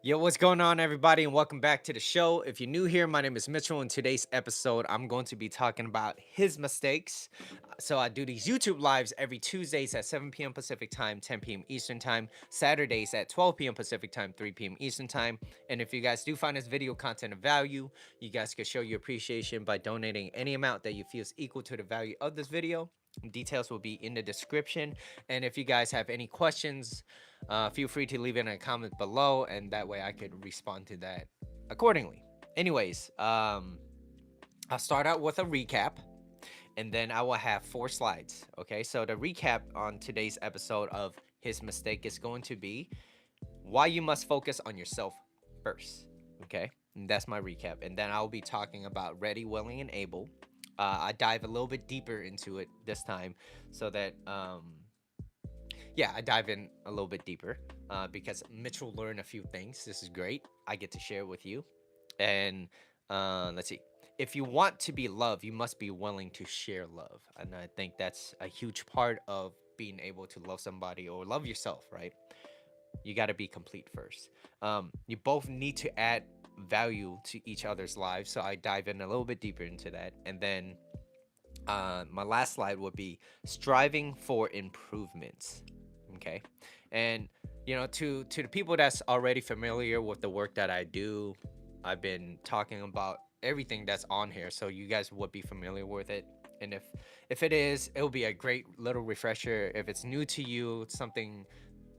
Yo, what's going on, everybody, and welcome back to the show. If you're new here, my name is Mitchell. In today's episode, I'm going to be talking about his mistakes. So, I do these YouTube lives every Tuesdays at 7 p.m. Pacific time, 10 p.m. Eastern time, Saturdays at 12 p.m. Pacific time, 3 p.m. Eastern time. And if you guys do find this video content of value, you guys can show your appreciation by donating any amount that you feel is equal to the value of this video. Details will be in the description. And if you guys have any questions, feel free to leave it in a comment below, and that way I could respond to that accordingly. Anyways, I'll start out with a recap, and then I will have 4 slides. Okay, so the recap on today's episode of his mistake is going to be why you must focus on yourself first. Okay, and that's my recap, and then I'll be talking about ready, willing, and able. I dive a little bit deeper into it this time, so that yeah, I dive in a little bit deeper because Mitchell learned a few things. This is great. I get to share with you. And let's see. If you want to be loved, you must be willing to share love. And I think that's a huge part of being able to love somebody or love yourself, right? You got to be complete first. You both need to add value to each other's lives. So I dive in a little bit deeper into that. And then my last slide would be striving for improvements. Okay, and to the people that's already familiar with the work that I do, I've been talking about everything that's on here, so you guys would be familiar with it. And if it is, it'll be a great little refresher. If it's new to you, it's something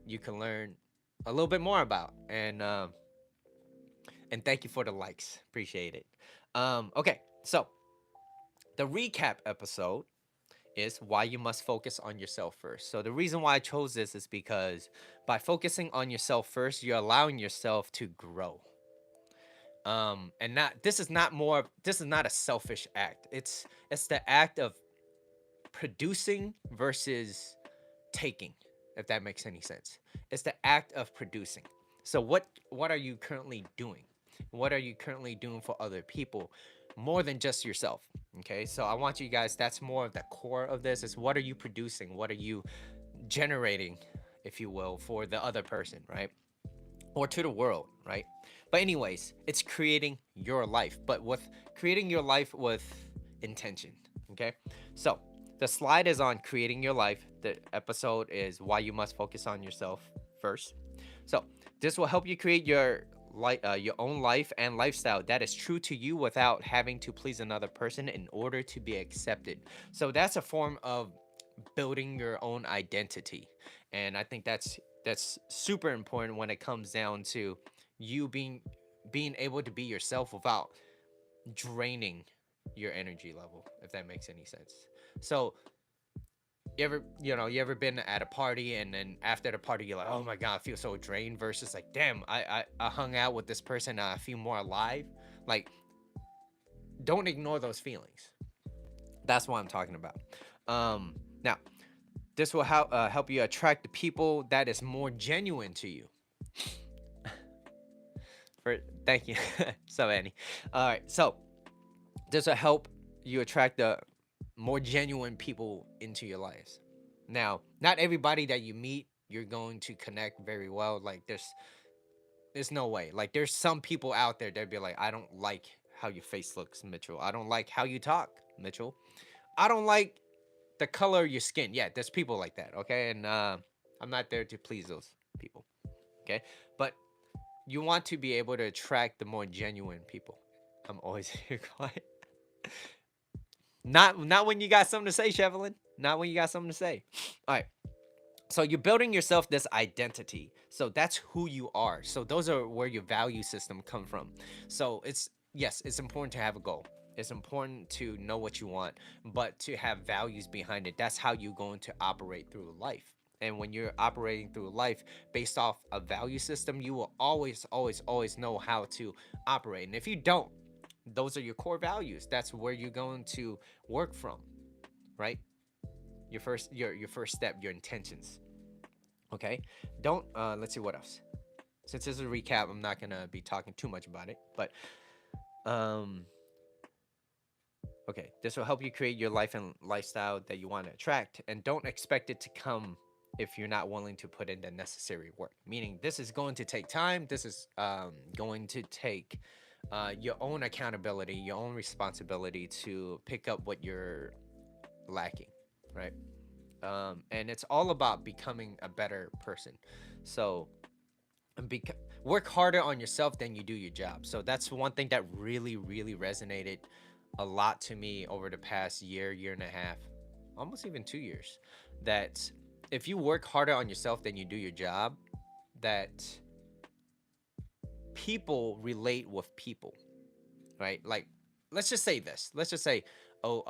you can learn a little bit more about. And thank you for the likes, appreciate it. Okay, so the recap episode is why you must focus on yourself first. So the reason why I chose this is because by focusing on yourself first, you're allowing yourself to grow. And not this is not a selfish act. It's the act of producing versus taking, if that makes any sense. It's the act of producing. So what are you currently doing? What are you currently doing for other people more than just yourself? Okay, so I want you guys, that's more of the core of this, is what are you producing? What are you generating, if you will, for the other person, right? Or to the world, right? But anyways, it's creating your life, but with creating your life with intention. Okay, so the slide is on creating your life. The episode is why you must focus on yourself first. So this will help you create your own life and lifestyle that is true to you without having to please another person in order to be accepted. So that's a form of building your own identity, and I think that's super important when it comes down to you being able to be yourself without draining your energy level, if that makes any sense. So you ever been at a party, and then after the party you're like, oh my god, I feel so drained, versus like, damn, I hung out with this person, I feel more alive. Like, don't ignore those feelings. That's what I'm talking about. Now this will help you attract the people that is more genuine to you. For Thank you. So Annie, all right, so this will help you attract the more genuine people into your lives. Now, not everybody that you meet you're going to connect very well. Like, there's no way. Like, there's some people out there that be like, I don't like how your face looks, Mitchell. I don't like how you talk, Mitchell. I don't like the color of your skin. Yeah, there's people like that, okay? And I'm not there to please those people, okay? But you want to be able to attract the more genuine people. I'm always here quiet. Not when you got something to say, Shevelin. Not when you got something to say. All right. So you're building yourself this identity. So that's who you are. So those are where your value system come from. So it's important to have a goal. It's important to know what you want, but to have values behind it. That's how you're going to operate through life. And when you're operating through life based off a value system, you will always, always, always know how to operate. And if you don't, those are your core values. That's where you're going to work from, right? Your first step, your intentions. Okay, don't let's see what else. Since this is a recap, I'm not gonna be talking too much about it, but um okay, this will help you create your life and lifestyle that you want to attract, and don't expect it to come if you're not willing to put in the necessary work. Meaning, this is going to take time. This is going to take your own accountability, your own responsibility to pick up what you're lacking, right? And it's all about becoming a better person. So beca- work harder on yourself than you do your job. So that's one thing that really, really resonated a lot to me over the past year, year and a half, almost even 2 years. That if you work harder on yourself than you do your job, that people relate with people, right? Like, let's just say this. Let's just say, oh,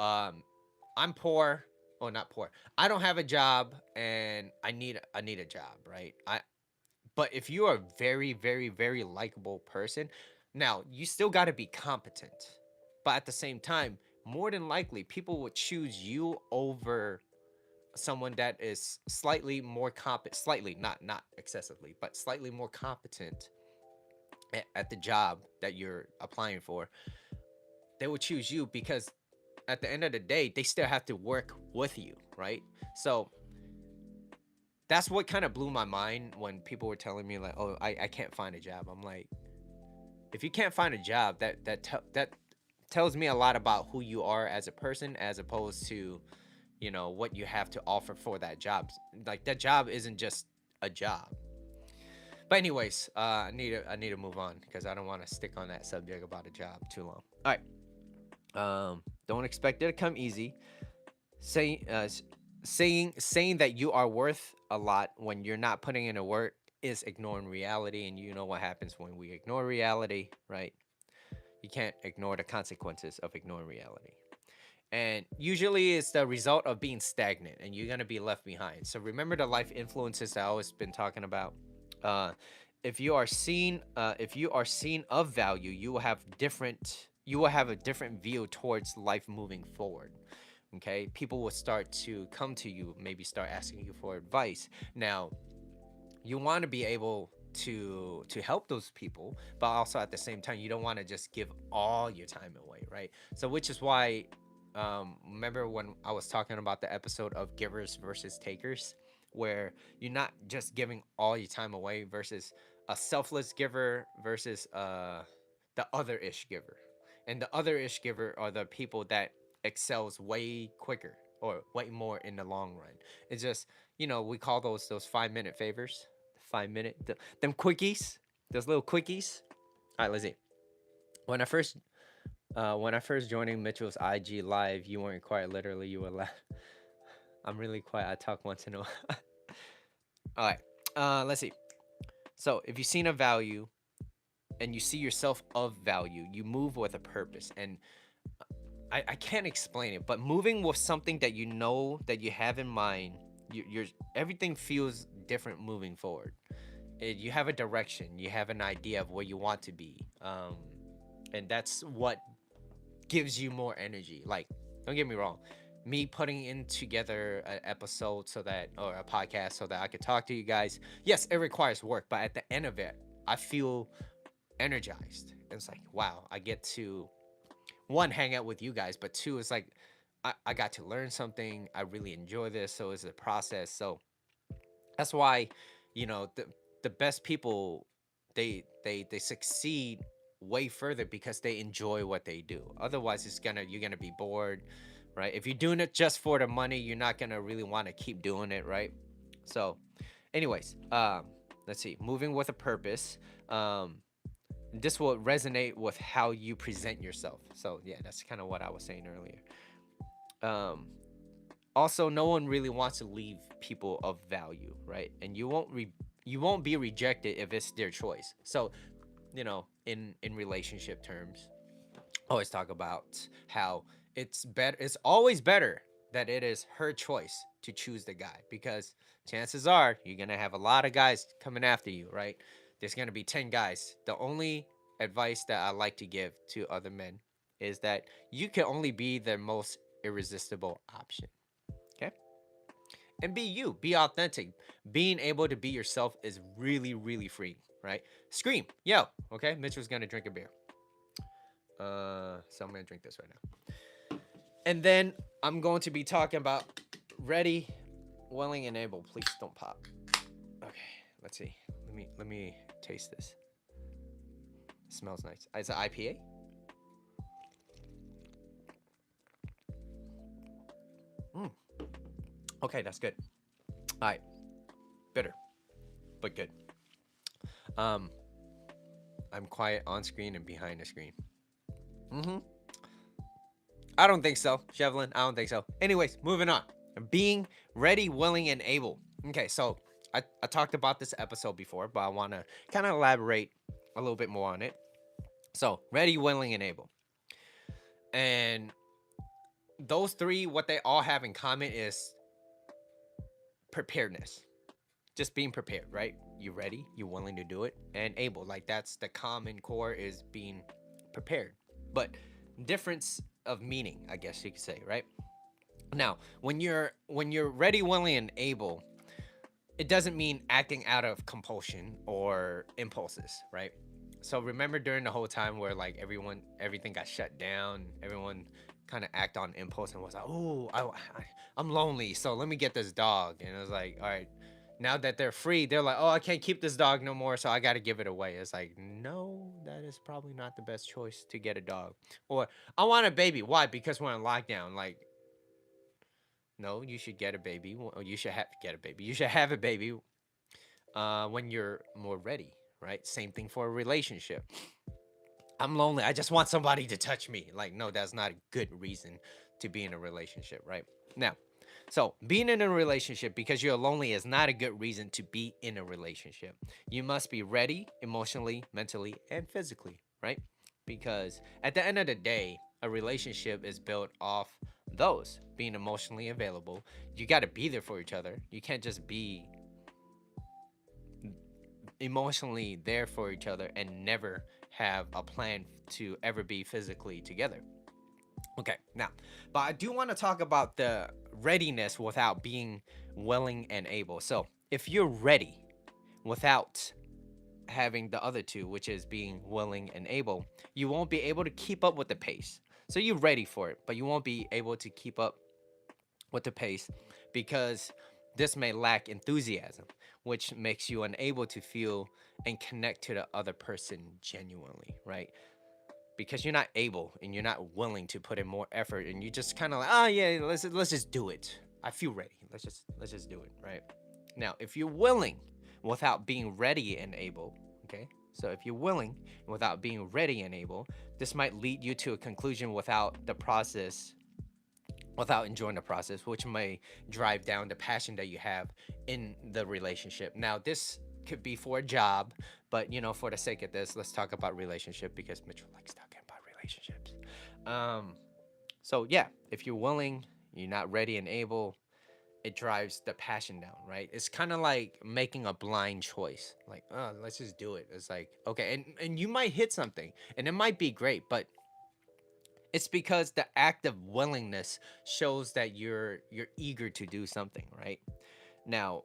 I'm poor. Oh, not poor. I don't have a job, and I need a job, right? But if you are a very, very, very likable person, now you still got to be competent. But at the same time, more than likely, people would choose you over someone that is slightly more competent, slightly, not excessively, but slightly more competent at the job that you're applying for. They would choose you because at the end of the day, they still have to work with you, right? So that's what kind of blew my mind when people were telling me like, "Oh, I can't find a job." I'm like, if you can't find a job, that tells me a lot about who you are as a person, as opposed to, what you have to offer for that job. Like, that job isn't just a job. But anyways, I need to move on because I don't want to stick on that subject about a job too long. All right. Don't expect it to come easy. Saying saying that you are worth a lot when you're not putting in a work is ignoring reality, and you know what happens when we ignore reality, right? You can't ignore the consequences of ignoring reality. And usually it's the result of being stagnant, and you're going to be left behind. So remember the life influences I always been talking about. uh, if you are seen of value, you will have a different view towards life moving forward. Okay, people will start to come to you, maybe start asking you for advice. Now, you want to be able to help those people, but also at the same time, you don't want to just give all your time away, right? So which is why, remember when I was talking about the episode of givers versus takers, where you're not just giving all your time away versus a selfless giver versus the other ish giver. And the other ish giver are the people that excels way quicker or way more in the long run. It's just, we call those 5 minute favors. 5 minute, them quickies, those little quickies. All right, let's see. When I first joining Mitchell's IG live, you weren't quiet. Literally, you were loud. I'm really quiet. I talk once in a while. All right. Let's see. So if you've seen a value and you see yourself of value, you move with a purpose. And I can't explain it, but moving with something that you know that you have in mind, you're everything feels different moving forward. You have a direction, you have an idea of where you want to be, and that's what gives you more energy. Like, don't get me wrong, me putting in together an episode or a podcast so that I could talk to you guys, yes, it requires work, but at the end of it, I feel energized. It's like, wow, I get to, one, hang out with you guys, but two, it's like I got to learn something. I really enjoy this, so it's a process. So that's why, the best people, they succeed way further because they enjoy what they do. Otherwise, you're gonna be bored, right? If you're doing it just for the money, you're not gonna really want to keep doing it, right? So, anyways, let's see. Moving with a purpose. This will resonate with how you present yourself. So yeah, that's kind of what I was saying earlier. Um, Also, no one really wants to leave people of value, right? And you won't be rejected if it's their choice. So, in relationship terms, I always talk about how it's always better that it is her choice to choose the guy, because chances are you're going to have a lot of guys coming after you, right? There's going to be 10 guys. The only advice that I like to give to other men is that you can only be their most irresistible option. Okay? And be you, be authentic. Being able to be yourself is really, really free, right? Scream, yo. Okay, Mitchell's gonna drink a beer. So I'm gonna drink this right now. And then I'm going to be talking about, ready. willing and able. Please don't pop. Okay, let's see. Let me taste this. It smells nice. It's an IPA. Mm. Okay, that's good. All right, bitter, but good. Um, I'm quiet on screen and behind the screen. Mm-hmm. I don't think so, Shevlin. I don't think so. Anyways, moving on. Being ready, willing, and able. Okay, so I talked about this episode before, but I want to kind of elaborate a little bit more on it. So, ready, willing, and able. And those three, what they all have in common is preparedness. Just being prepared, right? You ready, you willing to do it, and able. Like that's the common core is being prepared. But difference of meaning, I guess you could say, right? Now, when you're ready, willing, and able, it doesn't mean acting out of compulsion or impulses, right? So remember during the whole time where like everything got shut down, everyone kind of act on impulse and was like, oh, I'm lonely, so let me get this dog. And it was like, all right, now that they're free, they're like, oh, I can't keep this dog no more, so I got to give it away. It's like, no, that is probably not the best choice to get a dog. Or I want a baby. Why? Because we're in lockdown. Like, no, you should get a baby. You should get a baby. You should have a baby when you're more ready, right? Same thing for a relationship. I'm lonely. I just want somebody to touch me. Like, no, that's not a good reason to be in a relationship, right? Now, so being in a relationship because you're lonely is not a good reason to be in a relationship. You must be ready emotionally, mentally, and physically, right? Because at the end of the day, a relationship is built off those being emotionally available. You got to be there for each other. You can't just be emotionally there for each other and never have a plan to ever be physically together. Okay, now, but I do want to talk about the readiness without being willing and able. So, if you're ready without having the other two, which is being willing and able, you won't be able to keep up with the pace. So, you're ready for it, but you won't be able to keep up with the pace because this may lack enthusiasm, which makes you unable to feel and connect to the other person genuinely, right? Because you're not able and you're not willing to put in more effort, and you just kind of like, oh yeah, let's just do it. I feel ready. Let's just do it, right? Now, if you're willing without being ready and able, okay? So if you're willing without being ready and able, this might lead you to a conclusion without enjoying the process, which may drive down the passion that you have in the relationship. Now, this could be for a job, but for the sake of this, let's talk about relationship because Mitchell likes talking about relationships. Um, so yeah, if you're willing, you're not ready and able, it drives the passion down, right? It's kind of like making a blind choice. Like, oh, let's just do it. It's like, okay, and you might hit something, and it might be great, but it's because the act of willingness shows that you're eager to do something, right? Now,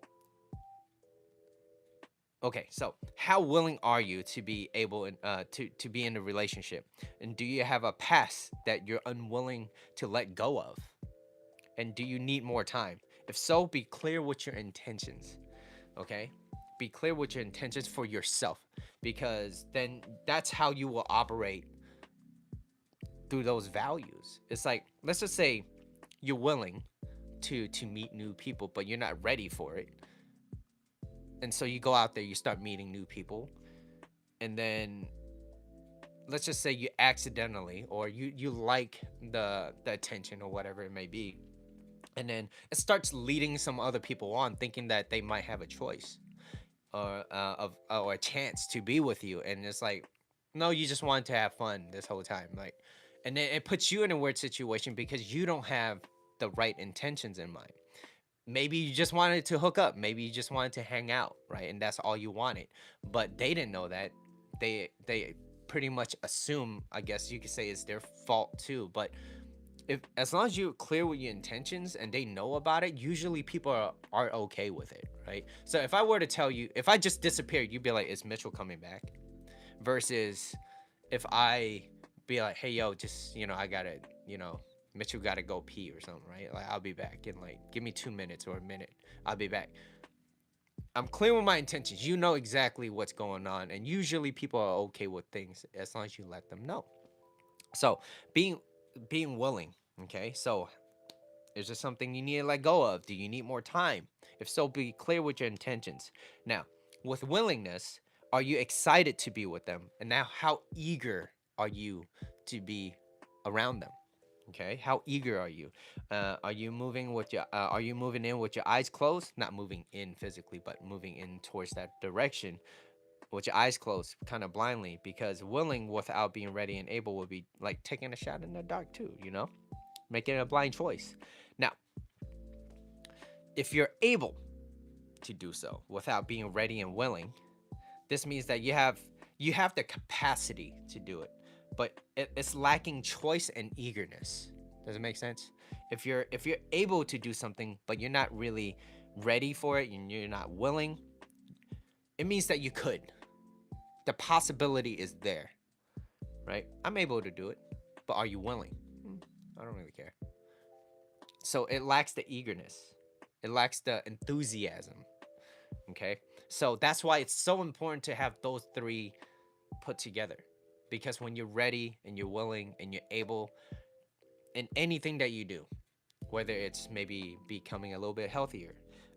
okay, so how willing are you to be able to be in a relationship? And do you have a past that you're unwilling to let go of? And do you need more time? If so, be clear with your intentions, okay? Be clear with your intentions for yourself because then that's how you will operate through those values. It's like, let's just say you're willing to meet new people, but you're not ready for it. And so you go out there, you start meeting new people, and then let's just say you accidentally or you like the attention or whatever it may be. And then it starts leading some other people on thinking that they might have a choice or a chance to be with you, and it's like, no, you just wanted to have fun this whole time, like, and then it puts you in a weird situation because you don't have the right intentions in mind. Maybe you just wanted to hook up, maybe you just wanted to hang out, right? And that's all you wanted, but they didn't know that. They pretty much assume, I guess you could say it's their fault too, but if as long as you're clear with your intentions and they know about it, usually people are okay with it, right? So if I were to tell you, if I just disappeared, you'd be like, is Mitchell coming back? Versus if I be like, hey yo, just I gotta Mitchell gotta go pee or something, right? Like, I'll be back in like, give me 2 minutes or a minute. I'll be back. I'm clear with my intentions. You know exactly what's going on, and usually people are okay with things as long as you let them know. So being being willing, okay? So is there something you need to let go of? Do you need more time? If so, be clear with your intentions. Now, with willingness, are you excited to be with them? And now, how eager are you to be around them? Okay, how eager are you? Are you moving with your? Are you moving in with your eyes closed? Not moving in physically, but moving in towards that direction with your eyes closed, kind of blindly. Because willing without being ready and able would be like taking a shot in the dark too. Making a blind choice. Now, if you're able to do so without being ready and willing, this means that you have the capacity to do it, but it's lacking choice and eagerness. Does it make sense? If you're able to do something but you're not really ready for it and you're not willing, it means that you could. The possibility is there, right? I'm able to do it, but are you willing? I don't really care. So it lacks the eagerness. It lacks the enthusiasm. Okay. So that's why it's so important to have those three put together. Because when you're ready and you're willing and you're able in anything that you do, whether it's maybe becoming a little bit healthier,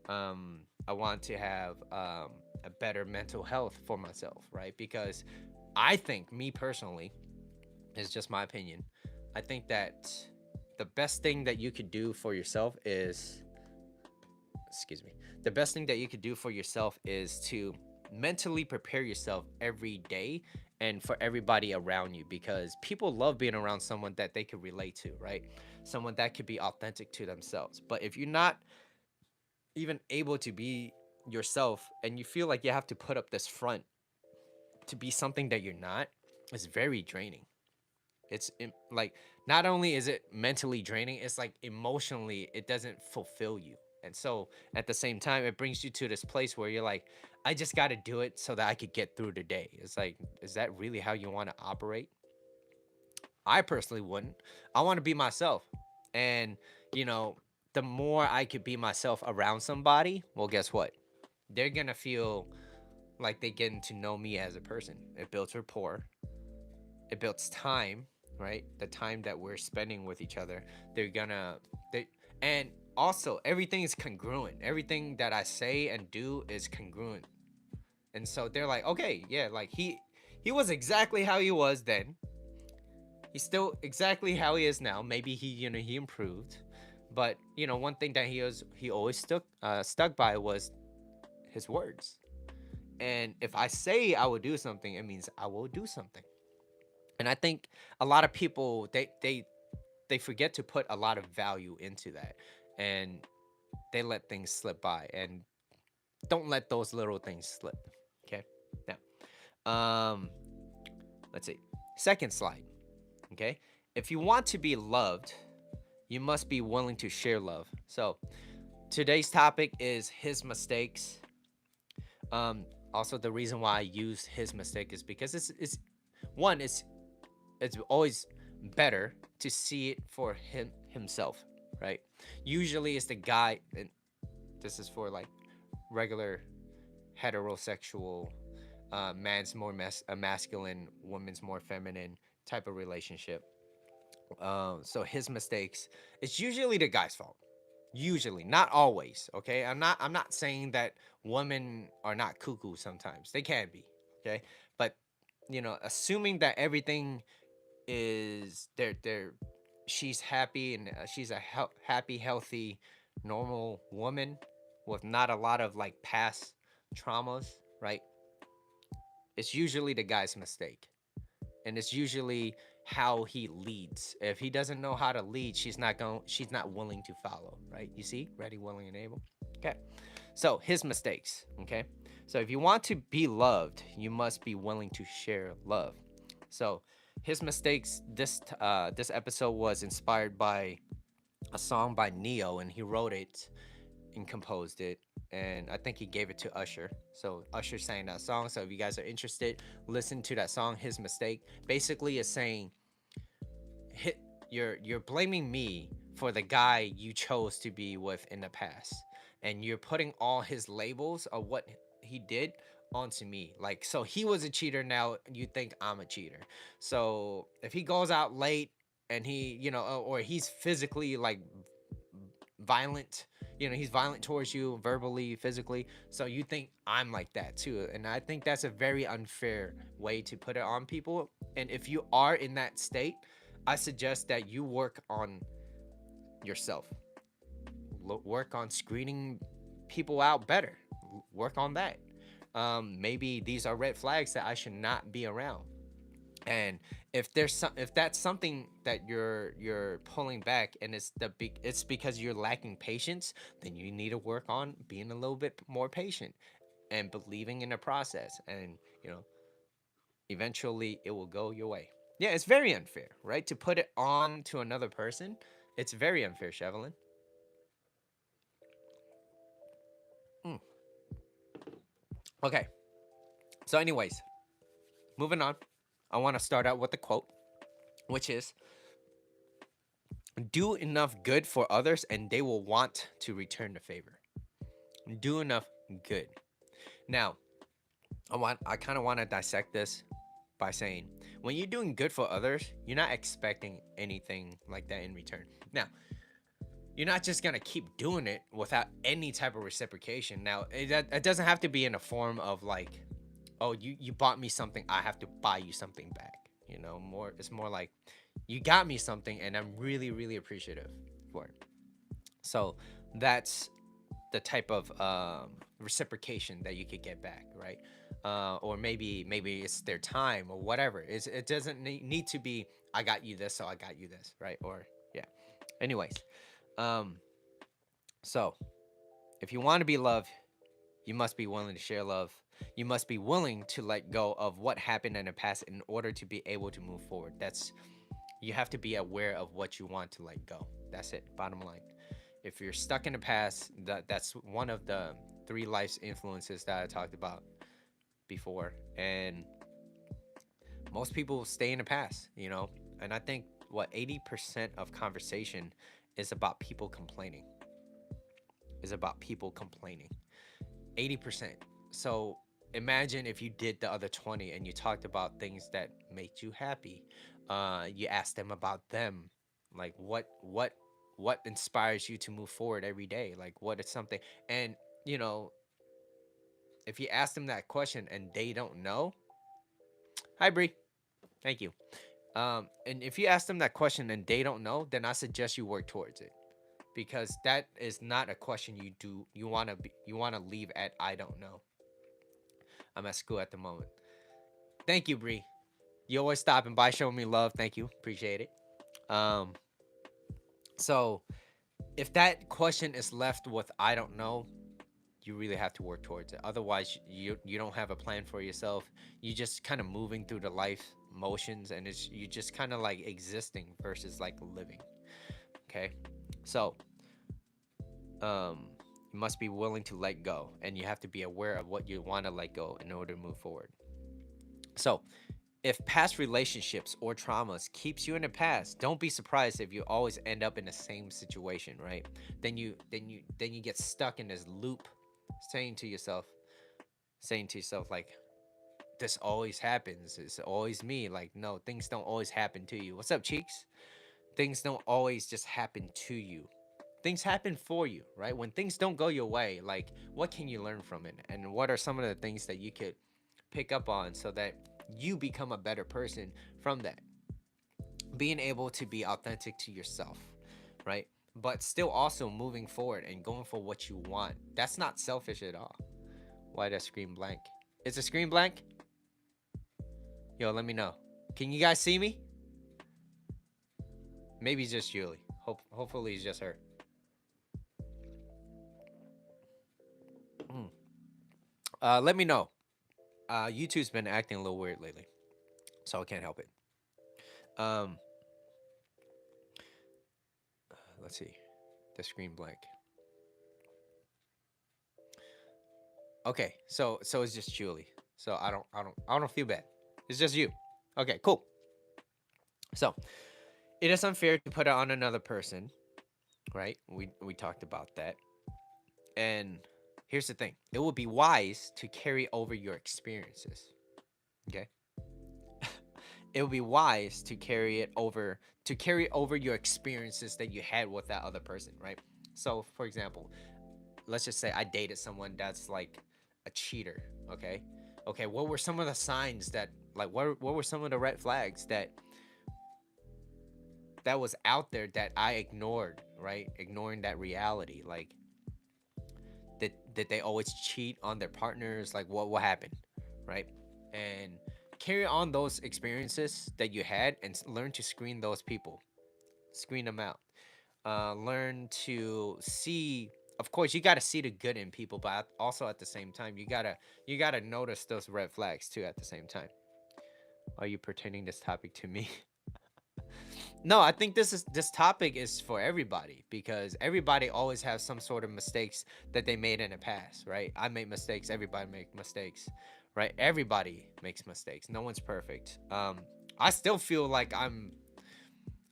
I want to have a better mental health for myself, right? Because I think, me personally, is just my opinion. I think that the best thing that you could do for yourself is, excuse me, the best thing that you could do for yourself is to mentally prepare yourself every day and for everybody around you, because people love being around someone that they could relate to, right? Someone that could be authentic to themselves. But if you're not even able to be yourself and you feel like you have to put up this front to be something that you're not, it's very draining. Like, not only is it mentally draining, it's like emotionally it doesn't fulfill you. And so at the same time, it brings you to this place where you're like, I just got to do it so that I could get through the day. It's like, is that really how you want to operate? I personally wouldn't. I want to be myself. And, you know, the more I could be myself around somebody, well, guess what? They're going to feel like they getting to know me as a person. It builds rapport, it builds time, right? The time that we're spending with each other. They're gonna they and also everything is congruent. Everything that I say and do is congruent. And so they're like, okay, yeah, like he was exactly how he was then. He's still exactly how he is now. Maybe he improved. But one thing that he always stuck by was his words. And if I say I will do something, it means I will do something. And I think a lot of people they forget to put a lot of value into that, and they let things slip by, and don't let those little things slip. Okay. Now, let's see. Second slide. Okay. If you want to be loved, you must be willing to share love. So today's topic is his mistakes. Also, the reason why I use his mistake is because it's one, it's always better to see it for himself, right? Usually it's the guy, and this is for like regular heterosexual, man's more masculine, woman's more feminine type of relationship. So his mistakes, it's usually the guy's fault. Usually, not always. Okay, I'm not saying that women are not cuckoo. Sometimes they can be. Okay, but assuming that everything is they're she's happy, and she's a happy, healthy, normal woman with not a lot of like past traumas, right? It's usually the guy's mistake, and it's usually how he leads. If he doesn't know how to lead, she's not willing to follow, right? You see, ready, willing, and able. Okay, so his mistakes. Okay, so if you want to be loved, you must be willing to share love. So his mistakes, this episode was inspired by a song by Neo, and he wrote it and composed it, and I think he gave it to Usher. So Usher sang that song. So if you guys are interested, listen to that song. His mistake basically is saying, hit you're blaming me for the guy you chose to be with in the past, and you're putting all his labels of what he did onto me. Like, so he was a cheater, now you think I'm a cheater. So if he goes out late and he, or he's physically like violent, he's violent towards you verbally, physically, so you think I'm like that too. And I think that's a very unfair way to put it on people. And if you are in that state, I suggest that you work on yourself. Work on screening people out better. Work on that. Maybe these are red flags that I should not be around. And if that's something that you're pulling back, and it's because you're lacking patience, then you need to work on being a little bit more patient and believing in the process. And eventually it will go your way. Yeah, it's very unfair, right? To put it on to another person, it's very unfair, Chevelin. Mm. Okay. So, anyways, moving on. I want to start out with the quote, which is, do enough good for others and they will want to return the favor. Do enough good. Now, I kind of want to dissect this by saying, when you're doing good for others, you're not expecting anything like that in return. Now, you're not just gonna keep doing it without any type of reciprocation. Now, it doesn't have to be in a form of like, oh, you bought me something, I have to buy you something back. More, it's more like, you got me something and I'm really, really appreciative for it. So that's the type of reciprocation that you could get back, right? Or maybe it's their time or whatever. It doesn't need to be, I got you this, so I got you this, right? Or yeah. Anyways, um, so if you want to be loved, you must be willing to share love. You must be willing to let go of what happened in the past in order to be able to move forward. You have to be aware of what you want to let go. That's it. Bottom line. If you're stuck in the past, that's one of the three life's influences that I talked about before. And most people stay in the past. And I think 80% of conversation is about people complaining. Is about people complaining. 80%. So imagine if you did the other 20 and you talked about things that made you happy. You asked them about them, like what inspires you to move forward every day, like what is something. And you know if you ask them that question and they don't know, hi Bree, thank you. And if you ask them that question and they don't know, then I suggest you work towards it, because that is not a question you want to leave at I don't know. I'm at school at the moment. Thank you, Bree. You always stopping by, showing me love. Thank you. Appreciate it. Um, so if that question is left with I don't know, you really have to work towards it. Otherwise, you don't have a plan for yourself. You just kind of moving through the life motions, and you just kind of like existing versus like living. Okay, so um, you must be willing to let go, and you have to be aware of what you want to let go in order to move forward. So if past relationships or traumas keeps you in the past, don't be surprised if you always end up in the same situation, right? Then you get stuck in this loop, saying to yourself like, this always happens, it's always me. Like, no, things don't always happen to you. What's up, Cheeks? Things don't always just happen to you. Things happen for you, right? When things don't go your way, like, what can you learn from it, and what are some of the things that you could pick up on so that you become a better person from that? Being able to be authentic to yourself, right? But still also moving forward and going for what you want. That's not selfish at all. Why did I screen blank? Is the screen blank? Yo, let me know. Can you guys see me? Maybe it's just Julie. Hopefully it's just her. Let me know. YouTube's been acting a little weird lately, so I can't help it. Um, let's see. The screen blank. Okay, so it's just Julie. So I don't feel bad. It's just you. Okay, cool. So It is unfair to put it on another person, right? We talked about that. And here's the thing. It would be wise to carry over your experiences. Okay? It would be wise to carry over your experiences that you had with that other person, right? So, for example, let's just say I dated someone that's like a cheater, okay? Okay, what were some of the signs that, like, what were some of the red flags that was out there that I ignored, right? Ignoring that reality. Like, did they always cheat on their partners? Like, what happened, right? And carry on those experiences that you had and learn to screen those people, screen them out. Learn to see. Of course, you got to see the good in people, but also at the same time, you gotta notice those red flags too. At the same time, are you pertaining this topic to me? No, I think this topic is for everybody because everybody always has some sort of mistakes that they made in the past, right? I make mistakes, everybody make mistakes, right? Everybody makes mistakes. No one's perfect. I still feel like I'm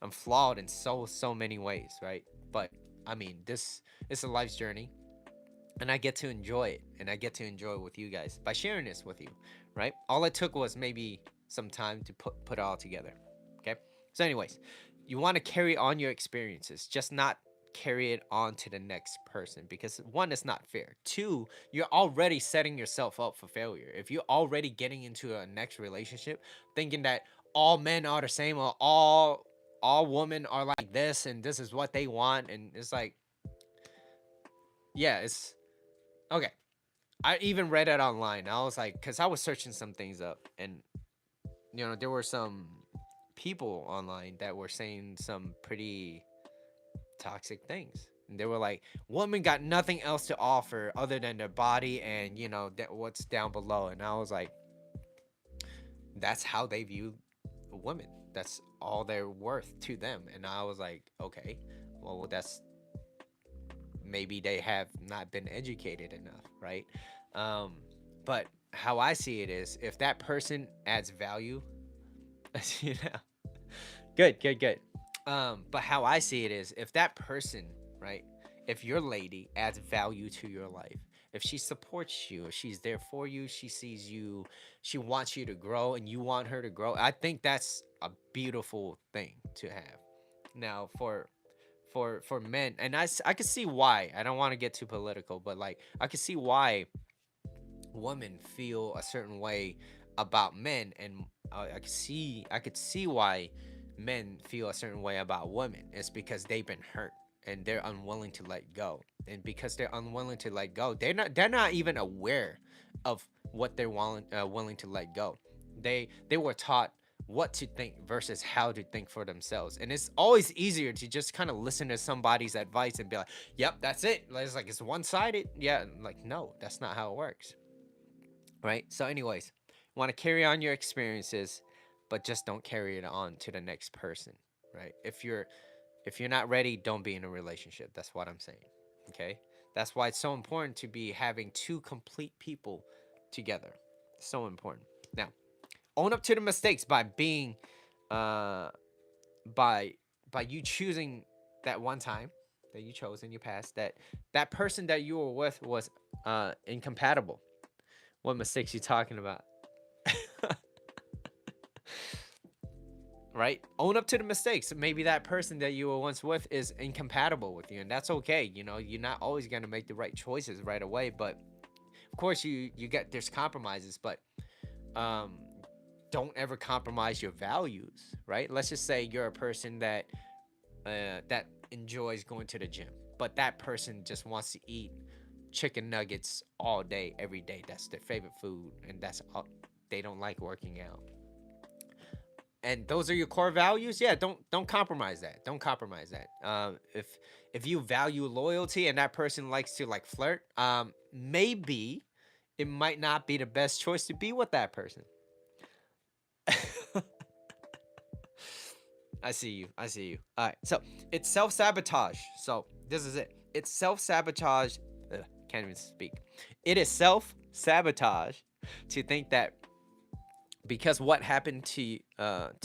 flawed in so many ways, right? But I mean, this is a life's journey and I get to enjoy it and I get to enjoy it with you guys by sharing this with you, right? All it took was maybe some time to put it all together. Okay? So anyways, you want to carry on your experiences, just not carry it on to the next person because one, it's not fair. Two, you're already setting yourself up for failure. If you're already getting into a next relationship thinking that all men are the same or all women are like this and this is what they want, and it's like, yeah, it's okay. I even read it online. I was like, because I was searching some things up, and there were some people online that were saying some pretty toxic things. And they were like, women got nothing else to offer other than their body and that what's down below. And I was like, that's how they view women. That's all they're worth to them. And I was like, okay, well, that's maybe they have not been educated enough, right? Um, but how I see it is, if that person adds value, you know, good. But how I see it is, if that person, right, if your lady adds value to your life, if she supports you, if she's there for you, she sees you, she wants you to grow, and you want her to grow, I think that's a beautiful thing to have. Now, for men, and I could see why. I don't want to get too political, but like I could see why women feel a certain way about men, and I could see why men feel a certain way about women. It's because they've been hurt and they're unwilling to let go. And because they're unwilling to let go, they're not even aware of what they're willing to let go. They were taught what to think versus how to think for themselves. And it's always easier to just kind of listen to somebody's advice and be like, "Yep, that's it." It's one-sided. Yeah, like no, that's not how it works, right? So, anyways, want to carry on your experiences, but just don't carry it on to the next person, right? If you're not ready, don't be in a relationship. That's what I'm saying. Okay? That's why it's so important to be having two complete people together. So important. Now, own up to the mistakes by being uh by you choosing that one time that you chose in your past that that person that you were with was incompatible. What mistakes you talking about? Right? Own up to the mistakes. Maybe that person that you were once with is incompatible with you, and that's okay. You're not always gonna make the right choices right away, but of course you get there's compromises, but um don't ever compromise your values, right? Let's just say you're a person that enjoys going to the gym, but that person just wants to eat chicken nuggets all day, every day. That's their favorite food, and that's all. They don't like working out, and those are your core values. Yeah, don't compromise that. Don't compromise that. If you value loyalty and that person likes to like flirt, maybe it might not be the best choice to be with that person. I see you. All right, so it's self-sabotage. So this is it. It's self-sabotage. Can't even speak. It is self-sabotage to think that because what happened to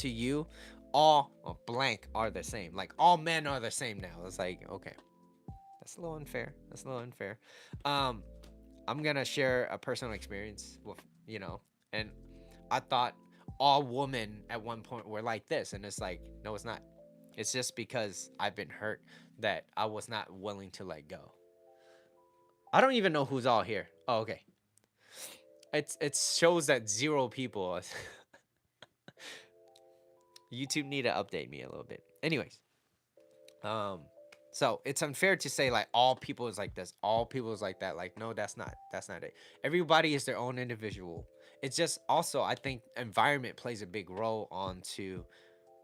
you all blank are the same. Like all men are the same now. It's like, okay, that's a little unfair. That's a little unfair. Um, I'm gonna share a personal experience with, and I thought all women at one point were like this, and it's like, no, it's not. It's just because I've been hurt that I was not willing to let go. I don't even know who's all here. Oh, okay. It shows that 0 people. YouTube need to update me a little bit. Anyways, um, so it's unfair to say like all people is like this, all people is like that. Like, no, that's not it. Everybody is their own individual. It's just also I think environment plays a big role onto.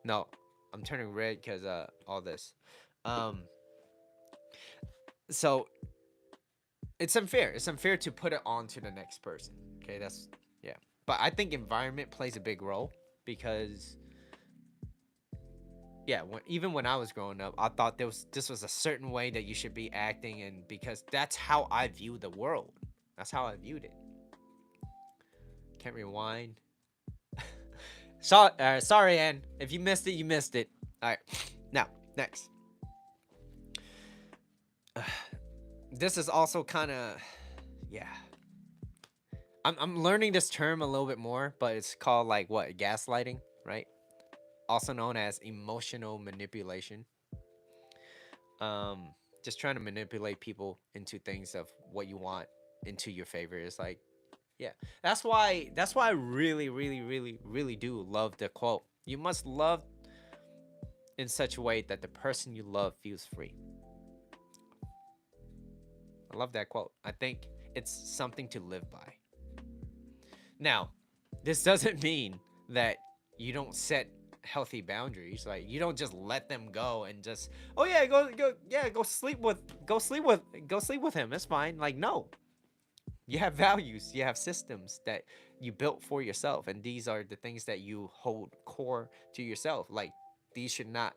No, I'm turning red because all this. Um, so it's unfair. It's unfair to put it on to the next person. Okay, that's yeah. But I think environment plays a big role because yeah, even when I was growing up, I thought this was a certain way that you should be acting, and because that's how I view the world. That's how I viewed it. Can't rewind. Sorry, Ann. If you missed it, you missed it. All right. Now, next. This is also kind of, yeah. I'm learning this term a little bit more, but it's called like what, gaslighting, right? Also known as emotional manipulation. Um, just trying to manipulate people into things of what you want into your favor. It's like, yeah, that's why I really, really, really, really do love the quote. You must love in such a way that the person you love feels free. I love that quote. I think it's something to live by. Now, this doesn't mean that you don't set healthy boundaries. Like you don't just let them go and just, oh yeah, go sleep with him. It's fine. Like no. You have values, you have systems that you built for yourself, and these are the things that you hold core to yourself. Like these should not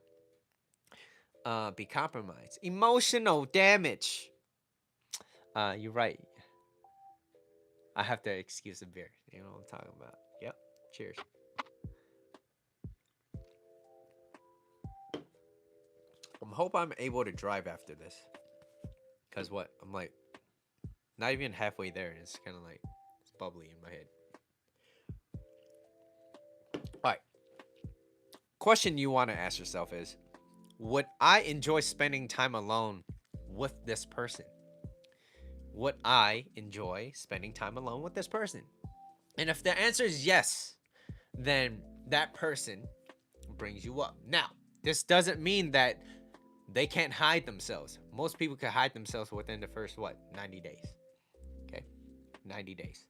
be compromised. Emotional damage. You're right. I have to excuse the beer. You know what I'm talking about. Yep. Cheers. I hope I'm able to drive after this. Cause what? I'm like not even halfway there, and it's kind of like it's bubbly in my head. All right. Question you want to ask yourself is, would I enjoy spending time alone with this person? Would I enjoy spending time alone with this person? And if the answer is yes, then that person brings you up. Now, this doesn't mean that they can't hide themselves. Most people can hide themselves within the first, what, 90 days. Okay, 90 days.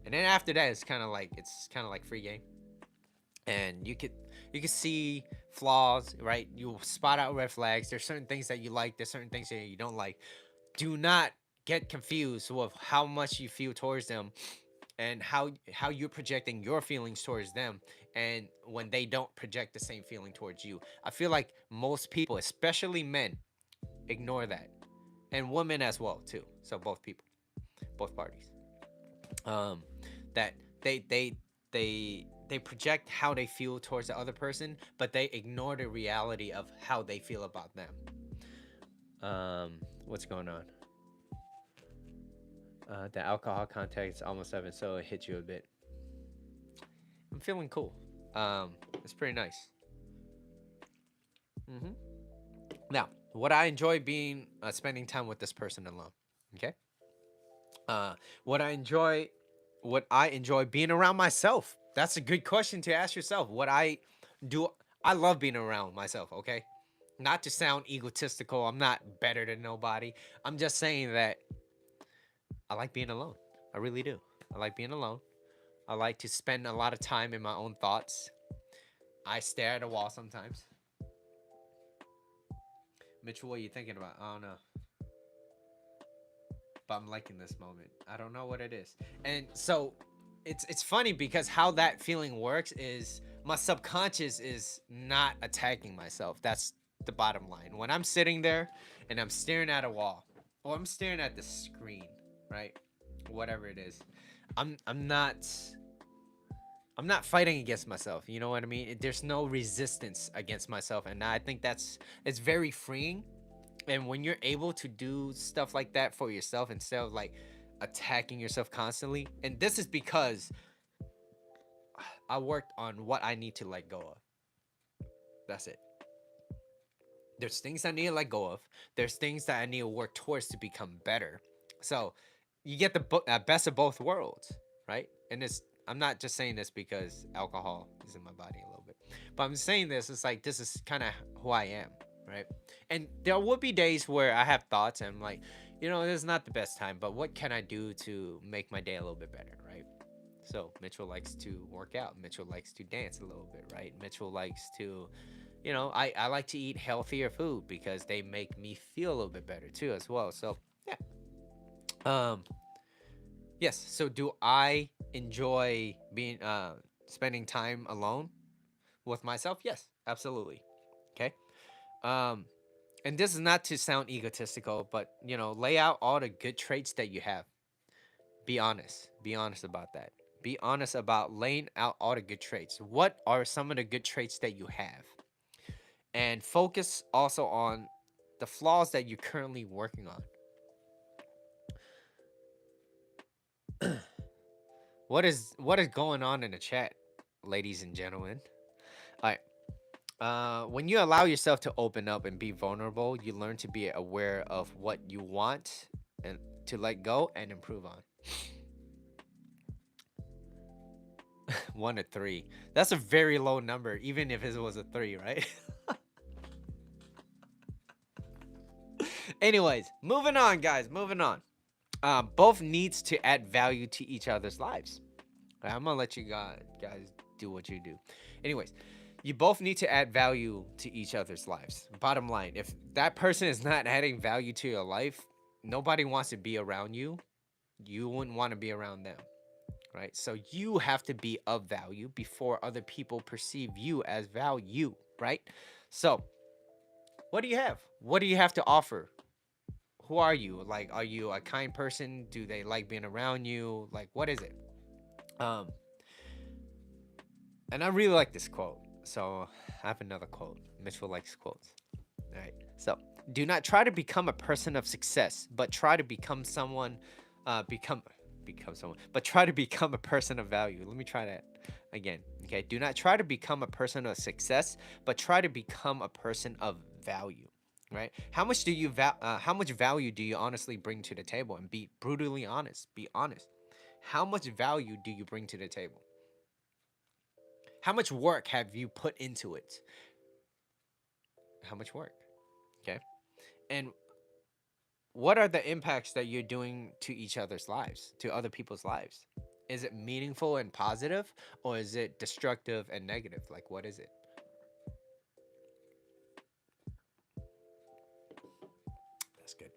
And then after that, it's kind of like free game. And you could see flaws, right? You spot out red flags. There's certain things that you like. There's certain things that you don't like. Do not get confused with how much you feel towards them and how you're projecting your feelings towards them, and when they don't project the same feeling towards you. I feel like most people, especially men, ignore that, and women as well too. So both people, both parties, um that they project how they feel towards the other person, but they ignore the reality of how they feel about them. What's going on? The alcohol content is almost 7, so it hits you a bit. I'm feeling cool. It's pretty nice. hmm Now, would I enjoy being spending time with this person alone? Okay. Uh, would I enjoy? Would I enjoy being around myself? That's a good question to ask yourself. What I do, I love being around myself. Okay, not to sound egotistical. I'm not better than nobody. I'm just saying that I like being alone. I really do. I like being alone. I like to spend a lot of time in my own thoughts. I stare at a wall sometimes. Mitchell, what are you thinking about? I don't know. But I'm liking this moment. I don't know what it is. And so it's funny because how that feeling works is my subconscious is not attacking myself. That's the bottom line. When I'm sitting there and I'm staring at a wall or I'm staring at the screen, right? Whatever it is. I'm not I'm not fighting against myself. You know what I mean? There's no resistance against myself, and I think it's very freeing. And when you're able to do stuff like that for yourself instead of like attacking yourself constantly, and this is because I worked on what I need to let go of. That's it. There's things I need to let go of. There's things that I need to work towards to become better. So you get the best of both worlds, right? And it's I'm not just saying this because alcohol is in my body a little bit, but I'm saying this. It's like this is kind of who I am, right? And there will be days where I have thoughts and I'm like, this is not the best time, but what can I do to make my day a little bit better, right? So Mitchell likes to work out. Mitchell likes to dance a little bit, right? Mitchell likes to I like to eat healthier food because they make me feel a little bit better too as well. So yeah. Um yes. So do I enjoy being spending time alone with myself? Yes, absolutely. Okay. Um and this is not to sound egotistical, but lay out all the good traits that you have. Be honest. Be honest about that. Be honest about laying out all the good traits. What are some of the good traits that you have? And focus also on the flaws that you're currently working on. What is going on in the chat, ladies and gentlemen? All right. When you allow yourself to open up and be vulnerable, you learn to be aware of what you want and to let go and improve on. 1 to 3. That's a very low number, even if it was a 3, right? Anyways, moving on, guys. Moving on. Both needs to add value to each other's lives. Right, I'm gonna let you guys do what you do. Anyways, you both need to add value to each other's lives. Bottom line, if that person is not adding value to your life, nobody wants to be around you. You wouldn't want to be around them, right? So you have to be of value before other people perceive you as value, right? So, what do you have? What do you have to offer? Who are you? Like, are you a kind person? Do they like being around you? Like, what is it? Um, and I really like this quote. So I have another quote. Mitchell likes quotes. All right. So do not try to become a person of success, but try to become someone. Become someone, but try to become a person of value. Let me try that again. Okay. Do not try to become a person of success, but try to become a person of value. Right? How much value do you honestly bring to the table? And be brutally honest. Be honest. How much value do you bring to the table? How much work have you put into it? How much work? Okay. And what are the impacts that you're doing to each other's lives, to other people's lives? Is it meaningful and positive, or is it destructive and negative? Like, what is it? That's good.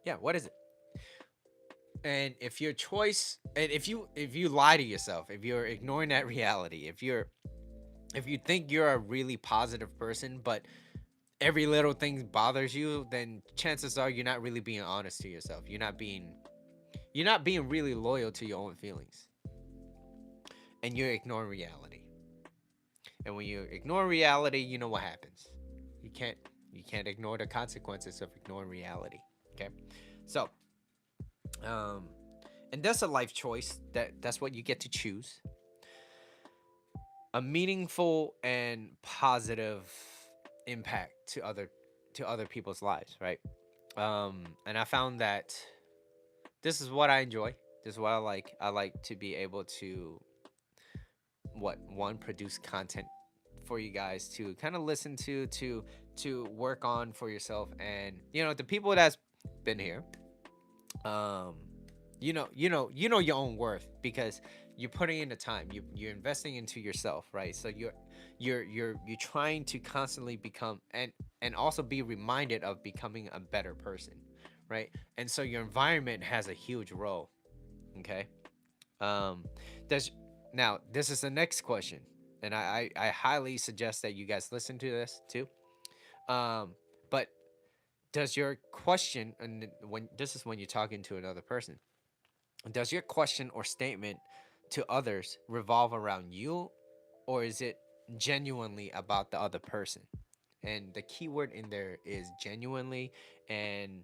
Yeah, what is it? And if your choice, and if you lie to yourself, if you're ignoring that reality, if you think you're a really positive person, but every little thing bothers you, then chances are you're not really being honest to yourself. You're not being really loyal to your own feelings. And you're ignoring reality. And when you ignore reality, you know what happens. You can't you can't ignore the consequences of ignoring reality. Okay? So, um and that's a life choice. That's what you get to choose. A meaningful and positive impact to other people's lives, right? And I found that this is what I enjoy. This is what I like. I like to be able to produce content for you guys to kind of listen to work on for yourself. And the people that's been here, um you know your own worth because you're putting in the time, you're investing into yourself, right? So you're trying to constantly become and also be reminded of becoming a better person, right? And so your environment has a huge role. Okay. um does Now this is the next question, and I highly suggest that you guys listen to this too. But does your question, and when this is when you're talking to another person, does your question or statement to others revolve around you, or is it genuinely about the other person? And the key word in there is genuinely, and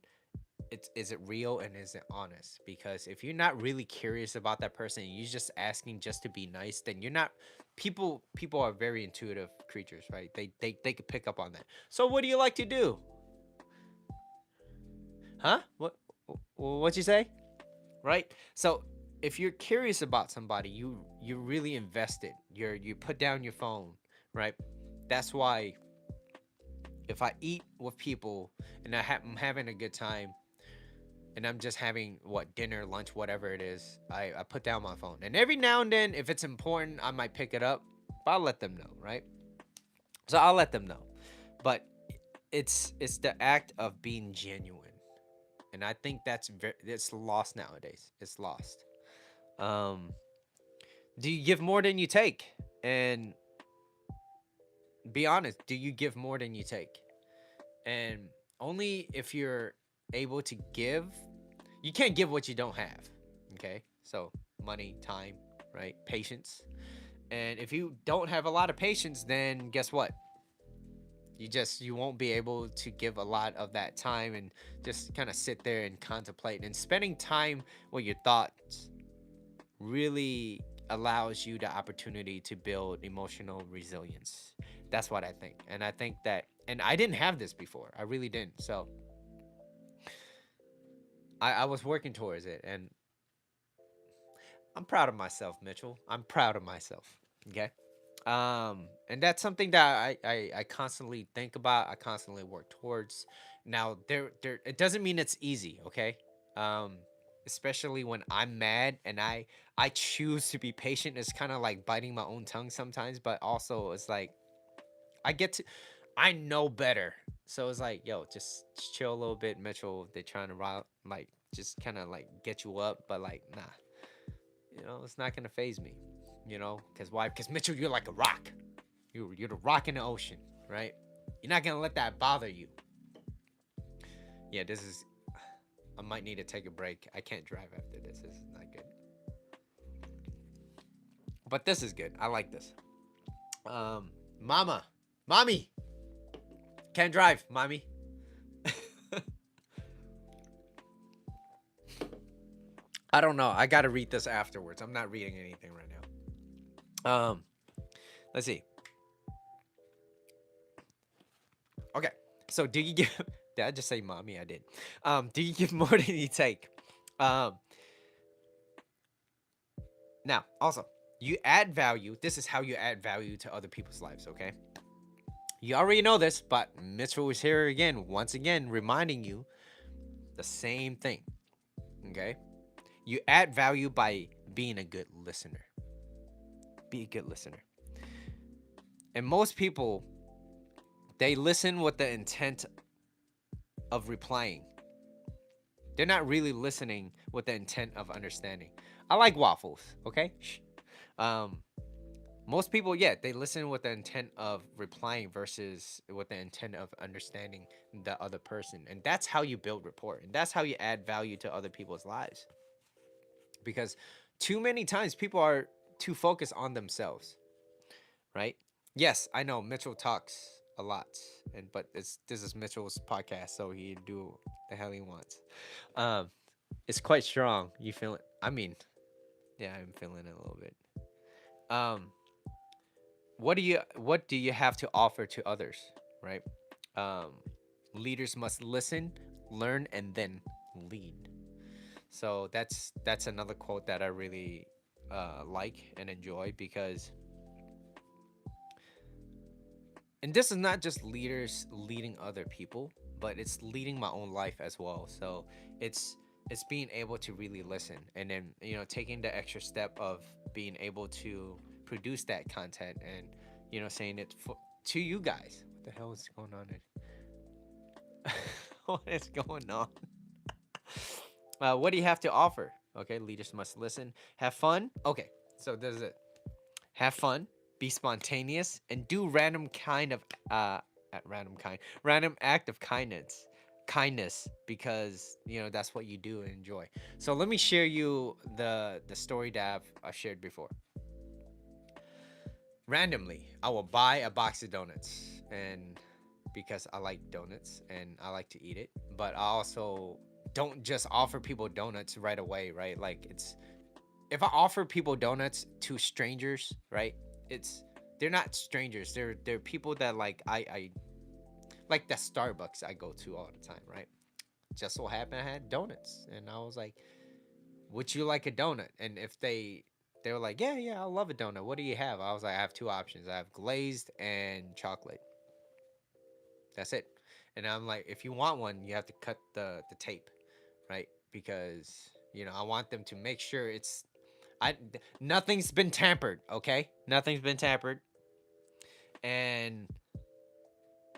it's, is it real and is it honest? Because if you're not really curious about that person and you're just asking just to be nice, then you're not. People are very intuitive creatures, right? They could pick up on that. So what do you like to do? Huh? What'd you say? Right? So if you're curious about somebody, you really invested. You put down your phone, right? That's why if I eat with people and I'm having a good time and I'm just having what dinner, lunch, whatever it is, I put down my phone. And every now and then, if it's important, I might pick it up. But I'll let them know, right? So I'll let them know. But it's the act of being genuine, and I think it's lost nowadays. It's lost. Um, do you give more than you take? And be honest, do you give more than you take? And only if you're able to give, you can't give what you don't have. Okay, so money, time, right, patience. And if you don't have a lot of patience, then guess what? You won't be able to give a lot of that time and just kind of sit there and contemplate. And spending time with your thoughts really allows you the opportunity to build emotional resilience. That's what I think. And I think that, and I didn't have this before. I really didn't. So I was working towards it. And I'm proud of myself, Mitchell. I'm proud of myself. Okay. And that's something that I constantly think about. I constantly work towards. Now there it doesn't mean it's easy, okay? Um, especially when I'm mad and I choose to be patient. It's kind of like biting my own tongue sometimes, but also it's like I get to I know better. So it's like, yo, just chill a little bit, Mitchell. They're trying to like just kind of like get you up, but like nah, it's not gonna phase me. Because why? Because Mitchell, you're like a rock. You're the rock in the ocean, right? You're not gonna let that bother you. Yeah, this is. I might need to take a break. I can't drive after this. This is not good. But this is good. I like this. Mama, mommy, can't drive, mommy. I don't know. I gotta read this afterwards. I'm not reading anything right now. Let's see. Okay. So do you give did I just say mommy? I did. Do you give more than you take? Um Now, also, you add value. This is how you add value to other people's lives, okay? You already know this, but Mitchell is here again, once again, reminding you the same thing. Okay? You add value by being a good listener. Be a good listener. And most people, they listen with the intent of replying. They're not really listening with the intent of understanding. I like waffles, okay? Um, Most people, yeah, they listen with the intent of replying versus with the intent of understanding the other person. And that's how you build rapport. And that's how you add value to other people's lives. Because too many times people are too focused on themselves, right? Yes, I know Mitchell talks a lot, but this is Mitchell's podcast, so he do the hell he wants. Um, it's quite strong. You feel it? I mean, yeah, I'm feeling it a little bit. Um, what do you have to offer to others, right? Um, Leaders must listen, learn, and then lead. So that's another quote that I really like and enjoy because, and this is not just leaders leading other people, but it's leading my own life as well. So it's it's being able to really listen, and then taking the extra step of being able to produce that content and saying it to you guys. What the hell is going on? What is going on? What do you have to offer? Okay, leaders must listen, have fun. Okay, so there's it. Have fun, be spontaneous, and do random act of kindness. kindness because that's what you do and enjoy. So let me share you the story that I've shared before. Randomly, I will buy a box of donuts, and because I like donuts and I like to eat it, but I also don't just offer people donuts right away, right? Like, it's if I offer people donuts to strangers, right? It's they're not strangers. They're people that like I like that Starbucks I go to all the time, right? Just so happened I had donuts, and I was like, "Would you like a donut?" And if they were like, "Yeah, yeah, I love a donut. What do you have?" I was like, "I have two options. I have glazed and chocolate. That's it." And I'm like, "If you want one, you have to cut the tape, right? Because I want them to make sure nothing's been tampered. Okay, nothing's been tampered, and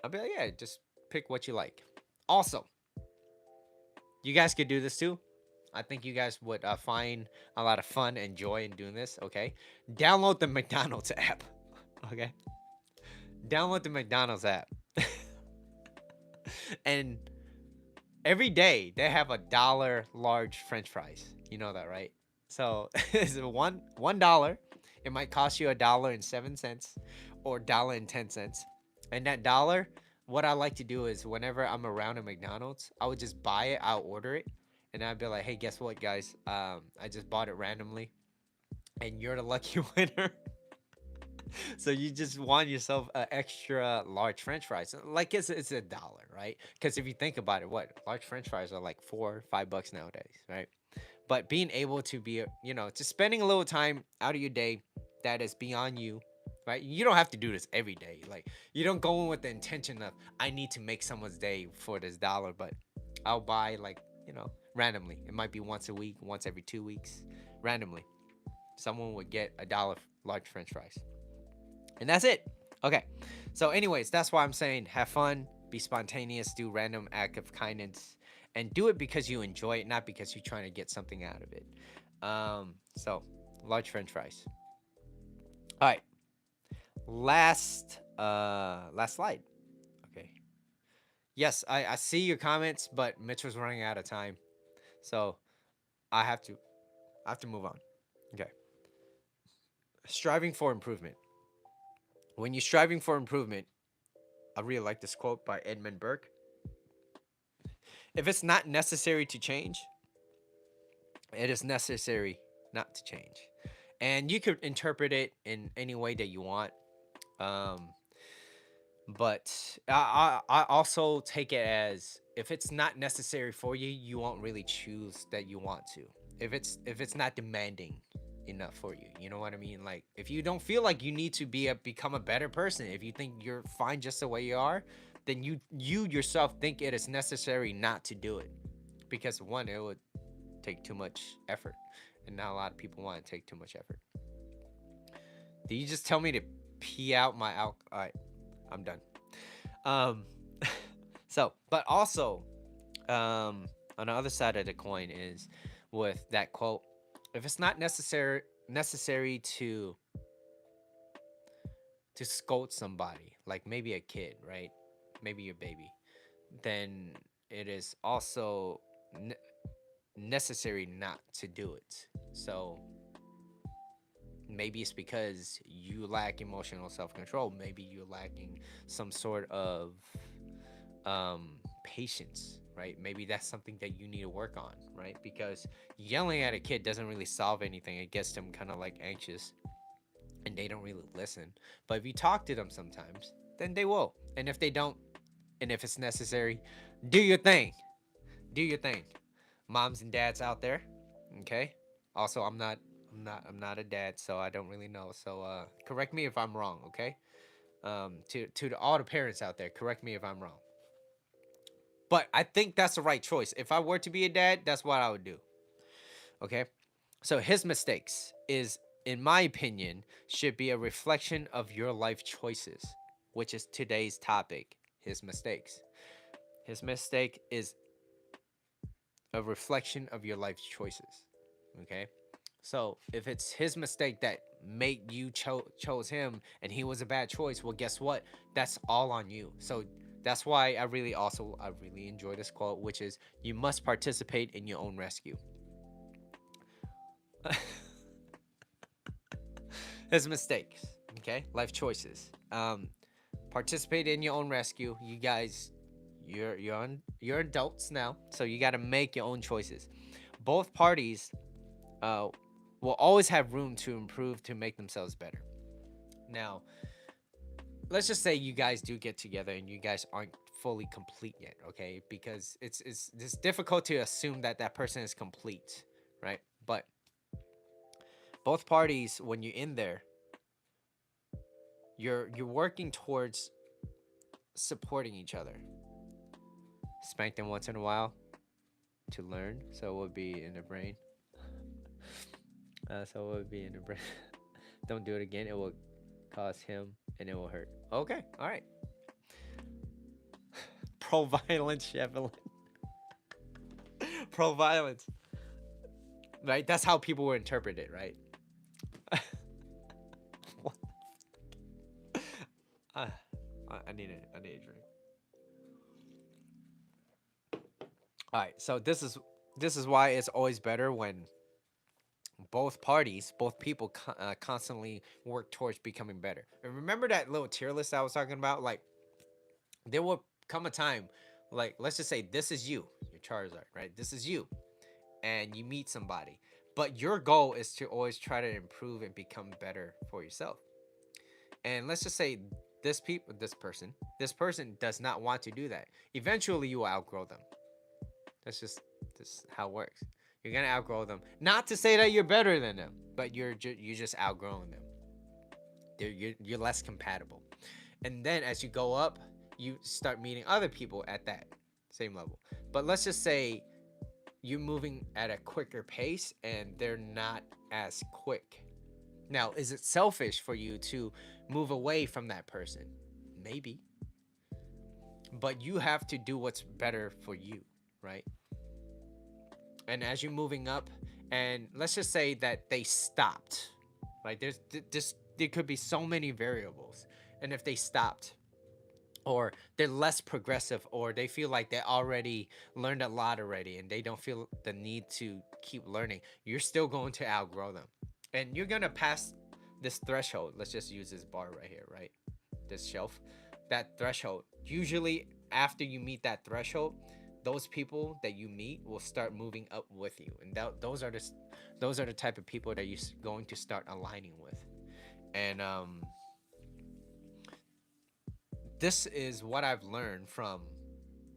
I'll be like, yeah, just pick what you like. Also, you guys could do this too. I think you guys would find a lot of fun and joy in doing this. Okay, download the McDonald's app. Okay, download the McDonald's app, and every day they have $1 large French fries. You know that, right? So it's $1. It might cost you $1.07 or $1.10. And that dollar, what I like to do is whenever I'm around a McDonald's, I would just buy it, I'll order it, and I'd be like, hey, guess what, guys? I just bought it randomly, and you're the lucky winner. So you just want yourself an extra large French fries. Like it's $1, right? Because if you think about it, what large French fries are like $4 or $5 nowadays, right? But being able to be, just spending a little time out of your day that is beyond you, right? You don't have to do this every day. Like, you don't go in with the intention of I need to make someone's day for this dollar, but I'll buy, like, randomly. It might be once a week, once every 2 weeks, randomly. Someone would get $1 large French fries, and that's it. Okay. So, anyways, that's why I'm saying have fun, be spontaneous, do random act of kindness, and do it because you enjoy it, not because you're trying to get something out of it. So large French fries. All right. Last slide. Okay. Yes, I see your comments, but Mitch was running out of time, so I have to move on. Okay. Striving for improvement. When you're striving for improvement, I really like this quote by Edmund Burke. If it's not necessary to change, it is necessary not to change. And you could interpret it in any way that you want. Um, but I also take it as if it's not necessary for you, you won't really choose that you want to. If it's not demanding enough for you, you know what I mean? Like, if you don't feel like you need to become a better person, if you think you're fine just the way you are, then you yourself think it is necessary not to do it, because one, it would take too much effort, and not a lot of people want to take too much effort. Did you just tell me to pee out my alcohol? All right, I'm done. Um, but also, on the other side of the coin is with that quote: if it's not necessary to scold somebody, like maybe a kid, right? Maybe your baby, then it is also necessary not to do it. So maybe it's because you lack emotional self-control. Maybe you're lacking some sort of patience, right? Maybe that's something that you need to work on, right? Because yelling at a kid doesn't really solve anything. It gets them kind of like anxious, and they don't really listen. But if you talk to them sometimes, then they will. And if they don't, and if it's necessary, do your thing. Do your thing. Moms and dads out there, okay? Also, I'm not a dad, so I don't really know. So correct me if I'm wrong, okay? To all the parents out there, correct me if I'm wrong. But I think that's the right choice. If I were to be a dad, that's what I would do. Okay? So his mistakes is, in my opinion, should be a reflection of your life choices, which is today's topic, his mistakes. His mistake is a reflection of your life choices. Okay? So if it's his mistake that made you chose him and he was a bad choice, well, guess what? That's all on you. So That's why I really enjoy this quote, which is, you must participate in your own rescue. His mistakes, okay? Life choices. Participate in your own rescue. You guys, you're adults now, so you got to make your own choices. Both parties uh, will always have room to improve to make themselves better. Now, let's just say you guys do get together and you guys aren't fully complete yet, okay? Because it's difficult to assume that that person is complete, right? But both parties, when you're in there, you're working towards supporting each other. Spank them once in a while to learn, so it would be in the brain. So it would be in the brain. Don't do it again. It will cause him and it will hurt. Okay, all right. Pro violence, Chevrolet. Pro violence. Right? That's how people will interpret it, right? What? Uh, I need a drink. All right, so this is why it's always better when both parties, both people constantly work towards becoming better. And remember that little tier list I was talking about? Like, there will come a time, like, let's just say this is you, your Charizard, right? This is you, and you meet somebody. But your goal is to always try to improve and become better for yourself. And let's just say this person does not want to do that. Eventually, you will outgrow them. That's just how it works. You're gonna outgrow them. Not to say that you're better than them, but you're just outgrowing them. You're less compatible. And then as you go up, you start meeting other people at that same level. But let's just say you're moving at a quicker pace and they're not as quick. Now, is it selfish for you to move away from that person? Maybe. But you have to do what's better for you, right? And as you're moving up, and let's just say that they stopped, right? There could be so many variables. And if they stopped, or they're less progressive, or they feel like they already learned a lot already and they don't feel the need to keep learning, you're still going to outgrow them. And you're going to pass this threshold. Let's just use this bar right here, right? This shelf. That threshold. Usually after you meet that threshold, those people that you meet will start moving up with you. And those are the type of people that you're going to start aligning with. And this is what I've learned from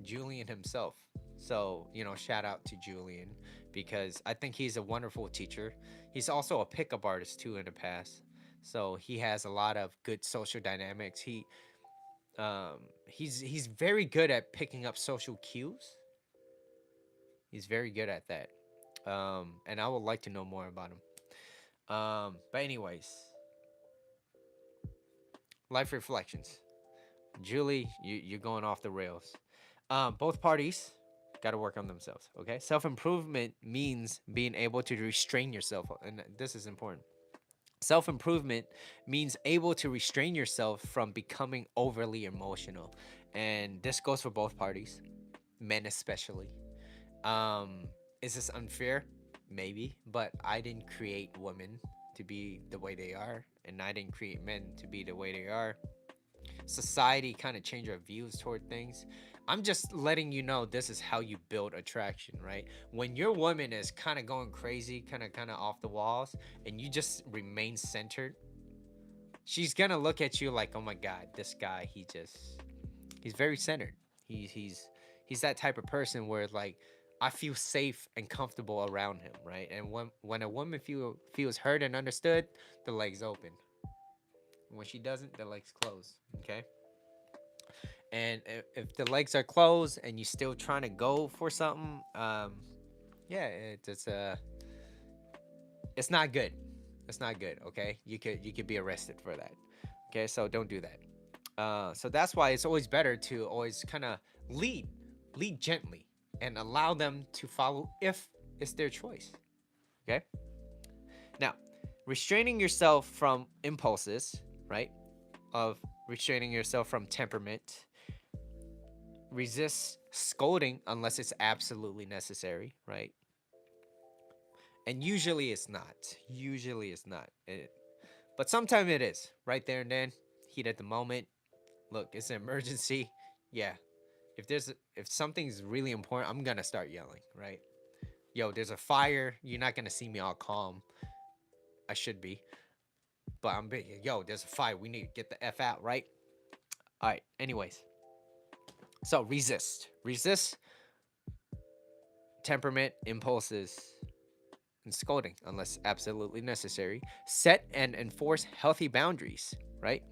Julian himself. So, shout out to Julian, because I think he's a wonderful teacher. He's also a pickup artist too in the past. So he has a lot of good social dynamics. He's very good at picking up social cues. He's very good at that. And I would like to know more about him. But anyways, life reflections. Julie, you're going off the rails. Both parties got to work on themselves. Okay, self improvement means being able to restrain yourself, and this is important. Self improvement means able to restrain yourself from becoming overly emotional, and this goes for both parties, men especially. Is this unfair? Maybe, but I didn't create women to be the way they are, and I didn't create men to be the way they are. Society kind of change our views toward things. I'm just letting you know this is how you build attraction, right? When your woman is kind of going crazy, kind of off the walls, and you just remain centered, she's gonna look at you like, oh my god, this guy, he's very centered. He's that type of person where, like, I feel safe and comfortable around him, right? And when a woman feels heard and understood, the legs open. When she doesn't, the legs close. Okay. And if the legs are closed and you're still trying to go for something, yeah, it's not good. It's not good. Okay, you could be arrested for that. Okay, so don't do that. So that's why it's always better to always kind of lead gently and allow them to follow if it's their choice. Okay. Now, restraining yourself from impulses, right? Of restraining yourself from temperament Resist scolding unless it's absolutely necessary, right? And usually it's not. Usually it's not. But sometimes it is. Right there and then, heat at the moment. Look, it's an emergency. Yeah. If something's really important, I'm gonna start yelling, right? Yo, there's a fire. You're not gonna see me all calm. I should be, but I'm big. Yo, there's a fire. We need to get the f out, right? All right. Anyways, so resist temperament, impulses, and scolding unless absolutely necessary. Set and enforce healthy boundaries, right?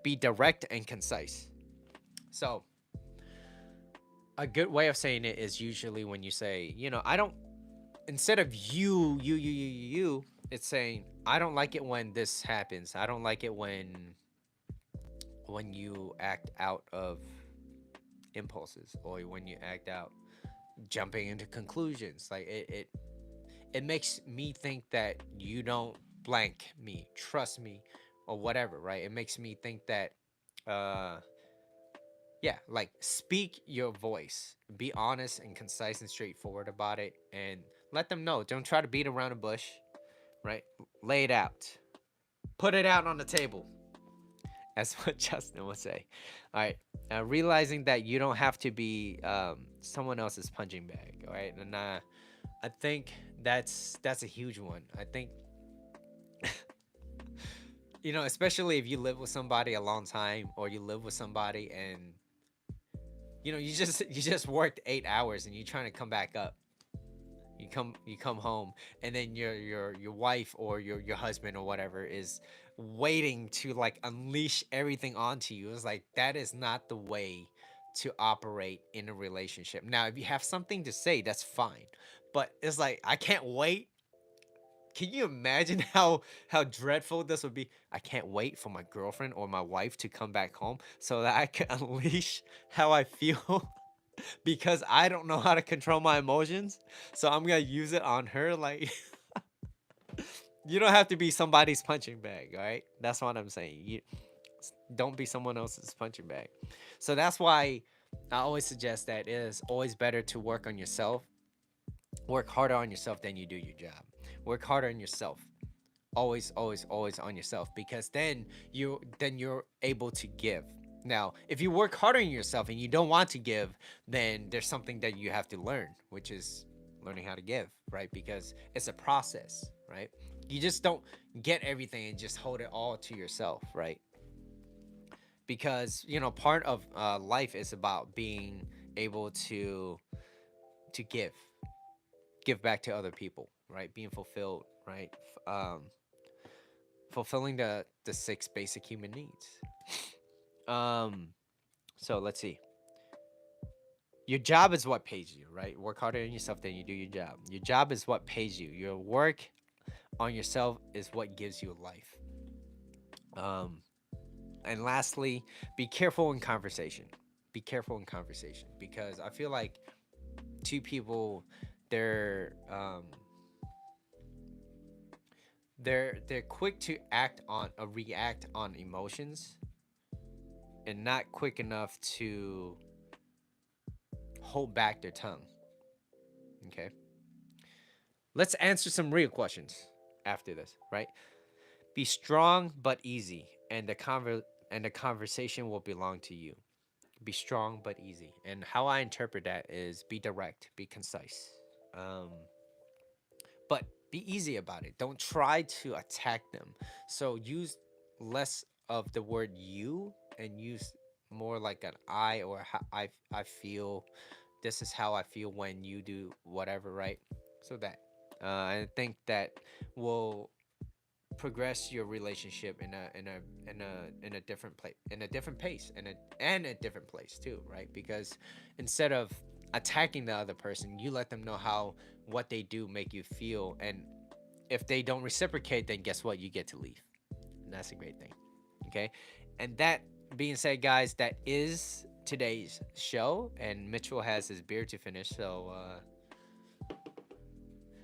Be direct and concise. So, a good way of saying it is usually when you say, I don't, instead of you, it's saying, I don't like it when this happens. I don't like it when you act out of impulses, or when you act out jumping into conclusions. Like it makes me think that you don't blank me, trust me, or whatever, right? It makes me think that uh yeah, like, speak your voice, be honest and concise and straightforward about it, and let them know. Don't try to beat around a bush, right? Lay it out, put it out on the table. That's what Justin would say. All right. Realizing that you don't have to be someone else's punching bag. All right. And I think that's a huge one. I think, especially if you live with somebody a long time, or you live with somebody and you just worked 8 hours and you're trying to come back up. You come home, and then your wife or your husband or whatever is waiting to, like, unleash everything onto you. It's like, that is not the way to operate in a relationship. Now, if you have something to say, that's fine, but it's like, I can't wait. Can you imagine how dreadful this would be? I can't wait for my girlfriend or my wife to come back home so that I can unleash how I feel because I don't know how to control my emotions. So I'm gonna use it on her. Like, you don't have to be somebody's punching bag, all right? That's what I'm saying. You don't be someone else's punching bag. So that's why I always suggest that it is always better to work on yourself. Work harder on yourself than you do your job. Work harder on yourself. Always on yourself, because then you're able to give. Now, if you work harder on yourself and you don't want to give, then there's something that you have to learn, which is learning how to give, right? Because it's a process, right? You just don't get everything and just hold it all to yourself, right? Because part of life is about being able to give back to other people, right? Being fulfilled, right? Fulfilling the six basic human needs. Um, so let's see. Your job is what pays you, right? Work harder on yourself than you do your job. Your job is what pays you. Your work on yourself is what gives you life. Um, and lastly, be careful in conversation. Be careful in conversation, because I feel like two people, they're they're quick to react on emotions, and not quick enough to hold back their tongue. Okay. Let's answer some real questions after this, right? Be strong but easy, and the conversation will belong to you. Be strong but easy. And how I interpret that is, be direct, be concise. Um, but be easy about it. Don't try to attack them. So use less of the word you, and use more like an I, or how I feel. This is how I feel when you do whatever, right? So that I think that will progress your relationship in a different place, in a different pace, and a different place too, right? Because instead of attacking the other person, you let them know how what they do make you feel, and if they don't reciprocate, then guess what? You get to leave, and that's a great thing. Okay, and that being said, guys, that is today's show, and Mitchell has his beer to finish. So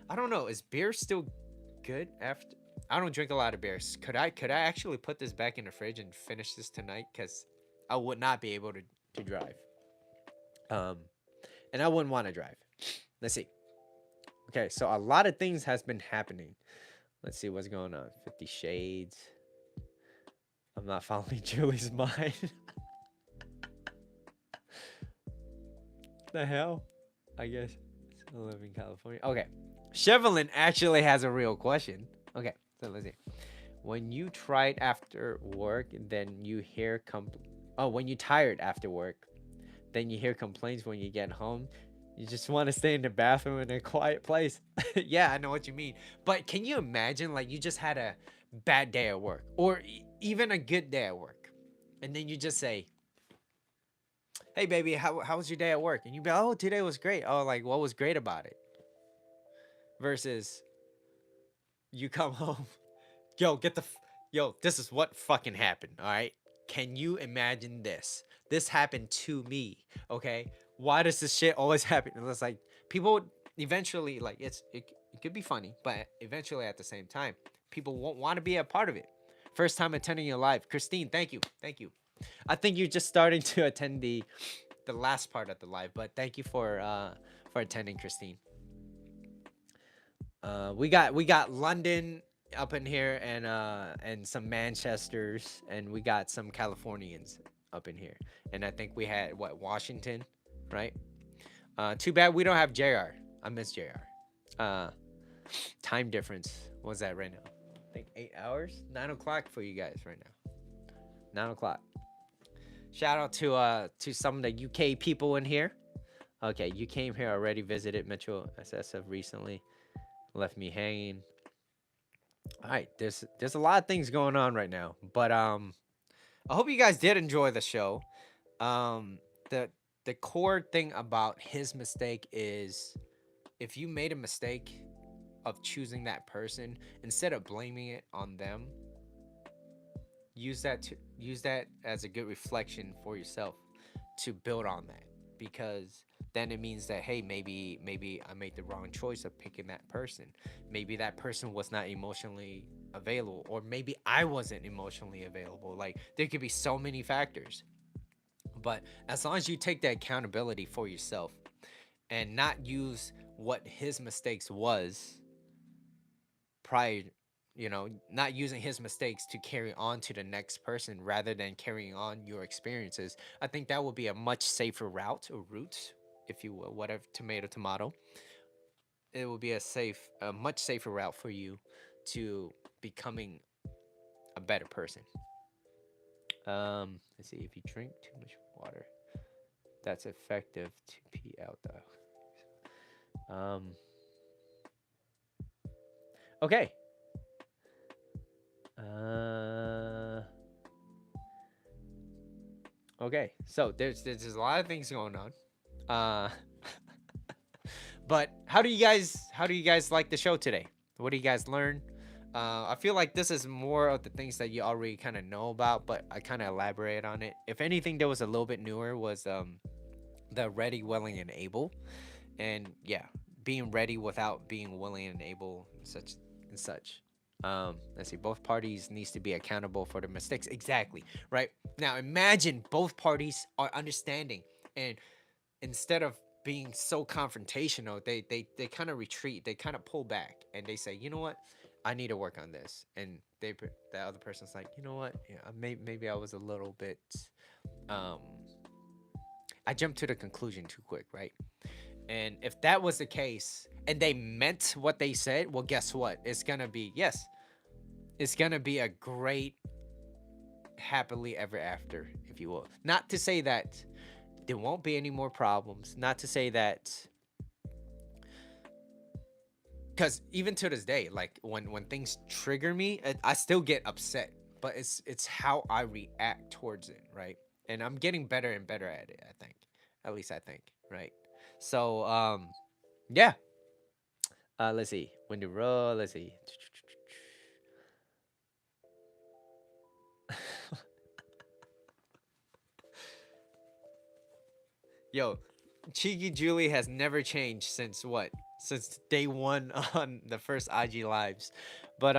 I don't know, is beer still good after? I don't drink a lot of beers. Could I actually put this back in the fridge and finish this tonight? Because I would not be able to drive. Um, and I wouldn't want to drive. Let's see. Okay, so a lot of things has been happening. Let's see what's going on. 50 Shades. I'm not following Julie's mind. The hell? I guess I live in California. Okay. Chevelin actually has a real question. Okay, so let's see. When you tried after work, then you hear when you tired after work, then you hear complaints when you get home. You just want to stay in the bathroom in a quiet place. Yeah, I know what you mean. But can you imagine, like, you just had a bad day at work, or even a good day at work, and then you just say, "Hey, baby, how was your day at work?" And you be, "Oh, today was great." Oh, like, what was great about it? Versus you come home, yo, yo, this is what fucking happened. All right, can you imagine this? This happened to me. Okay, why does this shit always happen? And it's like people eventually, like, it could be funny, but eventually at the same time, people won't want to be a part of it. First time attending your live, Christine. Thank you. I think you're just starting to attend the last part of the live, but thank you for attending, Christine. We got London up in here, and some Manchesters, and we got some Californians up in here, and I think we had what, Washington, right? Too bad we don't have JR. I miss JR. Uh, Time difference. What's that right now? I think 8 hours, 9 o'clock for you guys right now. 9 o'clock. Shout out to some of the UK people in here. Okay, you came here already, visited Metro SSF recently, left me hanging. All right, there's a lot of things going on right now, but I hope you guys did enjoy the show. Um, the the core thing about his mistake is, if you made a mistake of choosing that person, instead of blaming it on them, use that as a good reflection for yourself to build on that, because then it means that, hey, maybe I made the wrong choice of picking that person. Maybe that person was not emotionally available, or maybe I wasn't emotionally available. Like, there could be so many factors, but as long as you take the accountability for yourself and not use what his mistakes was prior, not using his mistakes to carry on to the next person rather than carrying on your experiences, I think that would be a much safer route, or route, if you will, whatever, tomato, tomato. It will be a much safer route for you to becoming a better person. Let's see. If you drink too much water, that's effective to pee out the. Okay. Uh. Okay. So there's a lot of things going on. Uh. But how do you guys like the show today? What do you guys learn? I feel like this is more of the things that you already kind of know about, but I kind of elaborate on it. If anything, that was a little bit newer was the ready, willing, and able, and yeah, being ready without being willing and able, such and such. Let's see. Both parties needs to be accountable for their mistakes. Exactly. Right now, imagine both parties are understanding, and instead of being so confrontational, they kind of retreat, they kind of pull back, and they say, you know what, I need to work on this. And the other person's like, you know what, yeah, maybe I was a little bit, um I jumped to the conclusion too quick, right? And if that was the case and they meant what they said, well, guess what, it's gonna be, yes, it's gonna be a great happily ever after, if you will. Not to say that there won't be any more problems, not to say that, because even to this day, like, when things trigger me, I still get upset, but it's how I react towards it, right? And I'm getting better and better at it, I think. At least I think, right? So yeah. Let's see, when to roll, let's see. Yo, Cheeky Julie has never changed since what? Since day one on the first IG lives. But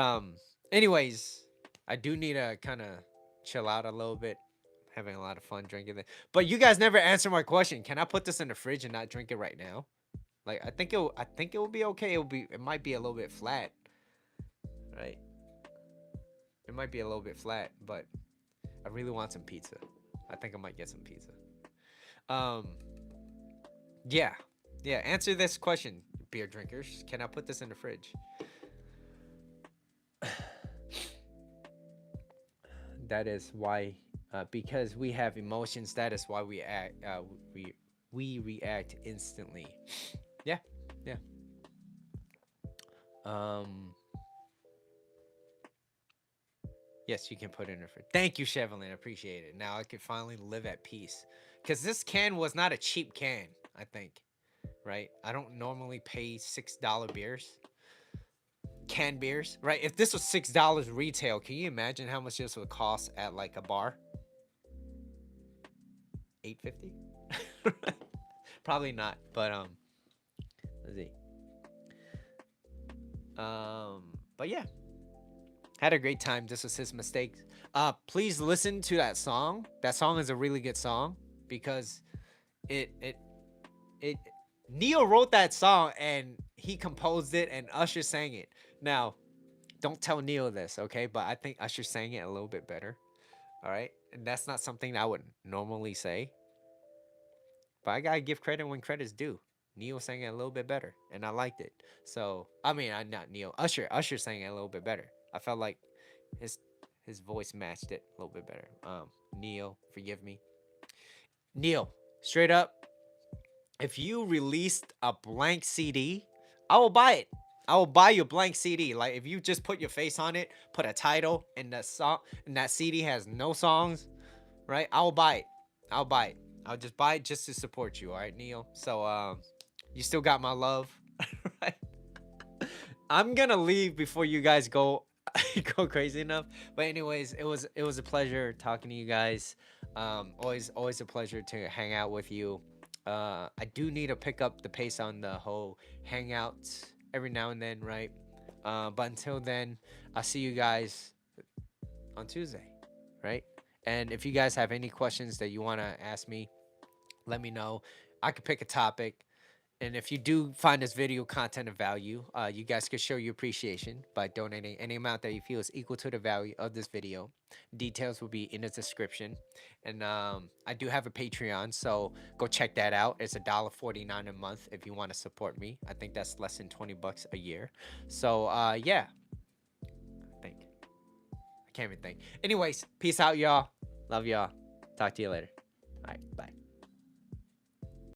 anyways, I do need to kind of chill out a little bit. Having a lot of fun drinking it. But you guys never answer my question. Can I put this in the fridge and not drink it right now? Like I think it will be okay. It might be a little bit flat, right? It might be a little bit flat, but I really want some pizza. I think I might get some pizza. Um yeah. Yeah, answer this question, beer drinkers. Can I put this in the fridge? That is why, because we have emotions. That is why we act. We we react instantly. Yeah, yeah. Um, yes, you can put it in the fridge. Thank you, Chevelin. I appreciate it. Now I can finally live at peace. Cause this can was not a cheap can. I think, right? I don't normally pay $6 beers, canned beers, right? If this was $6 retail, can you imagine how much this would cost at like a bar? 8.50. Probably not, but let's see. But yeah, had a great time. This was his mistake. Please listen to that song. That song is a really good song because it it it Neo wrote that song and he composed it and Usher sang it. Now, don't tell Neo this, okay? But I think Usher sang it a little bit better. All right, and that's not something I would normally say, but I gotta give credit when credit's due. Neo sang it a little bit better, and I liked it. So I mean, I not Neo. Usher sang it a little bit better. I felt like his his voice matched it a little bit better. Neo, forgive me. Neo, straight up, if you released a blank CD, I will buy it. I will buy you a blank CD. Like if you just put your face on it, put a title, and the song, and that CD has no songs, right? I will buy it. I'll buy it. I'll just buy it just to support you, all right, Neil. So you still got my love, right? I'm gonna leave before you guys go go crazy enough. But anyways, it was a pleasure talking to you guys. Always a pleasure to hang out with you. I do need to pick up the pace on the whole hangouts every now and then, right? But until then, I'll see you guys on Tuesday, right? And if you guys have any questions that you want to ask me, let me know. I could pick a topic. And if you do find this video content of value, you guys could show your appreciation by donating any amount that you feel is equal to the value of this video. Details will be in the description. And I do have a Patreon, so go check that out. It's $1.49 a month if you want to support me. I think that's less than 20 bucks a year. So yeah, I think. I can't even think. Anyways, peace out, y'all. Love y'all. Talk to you later. All right, bye.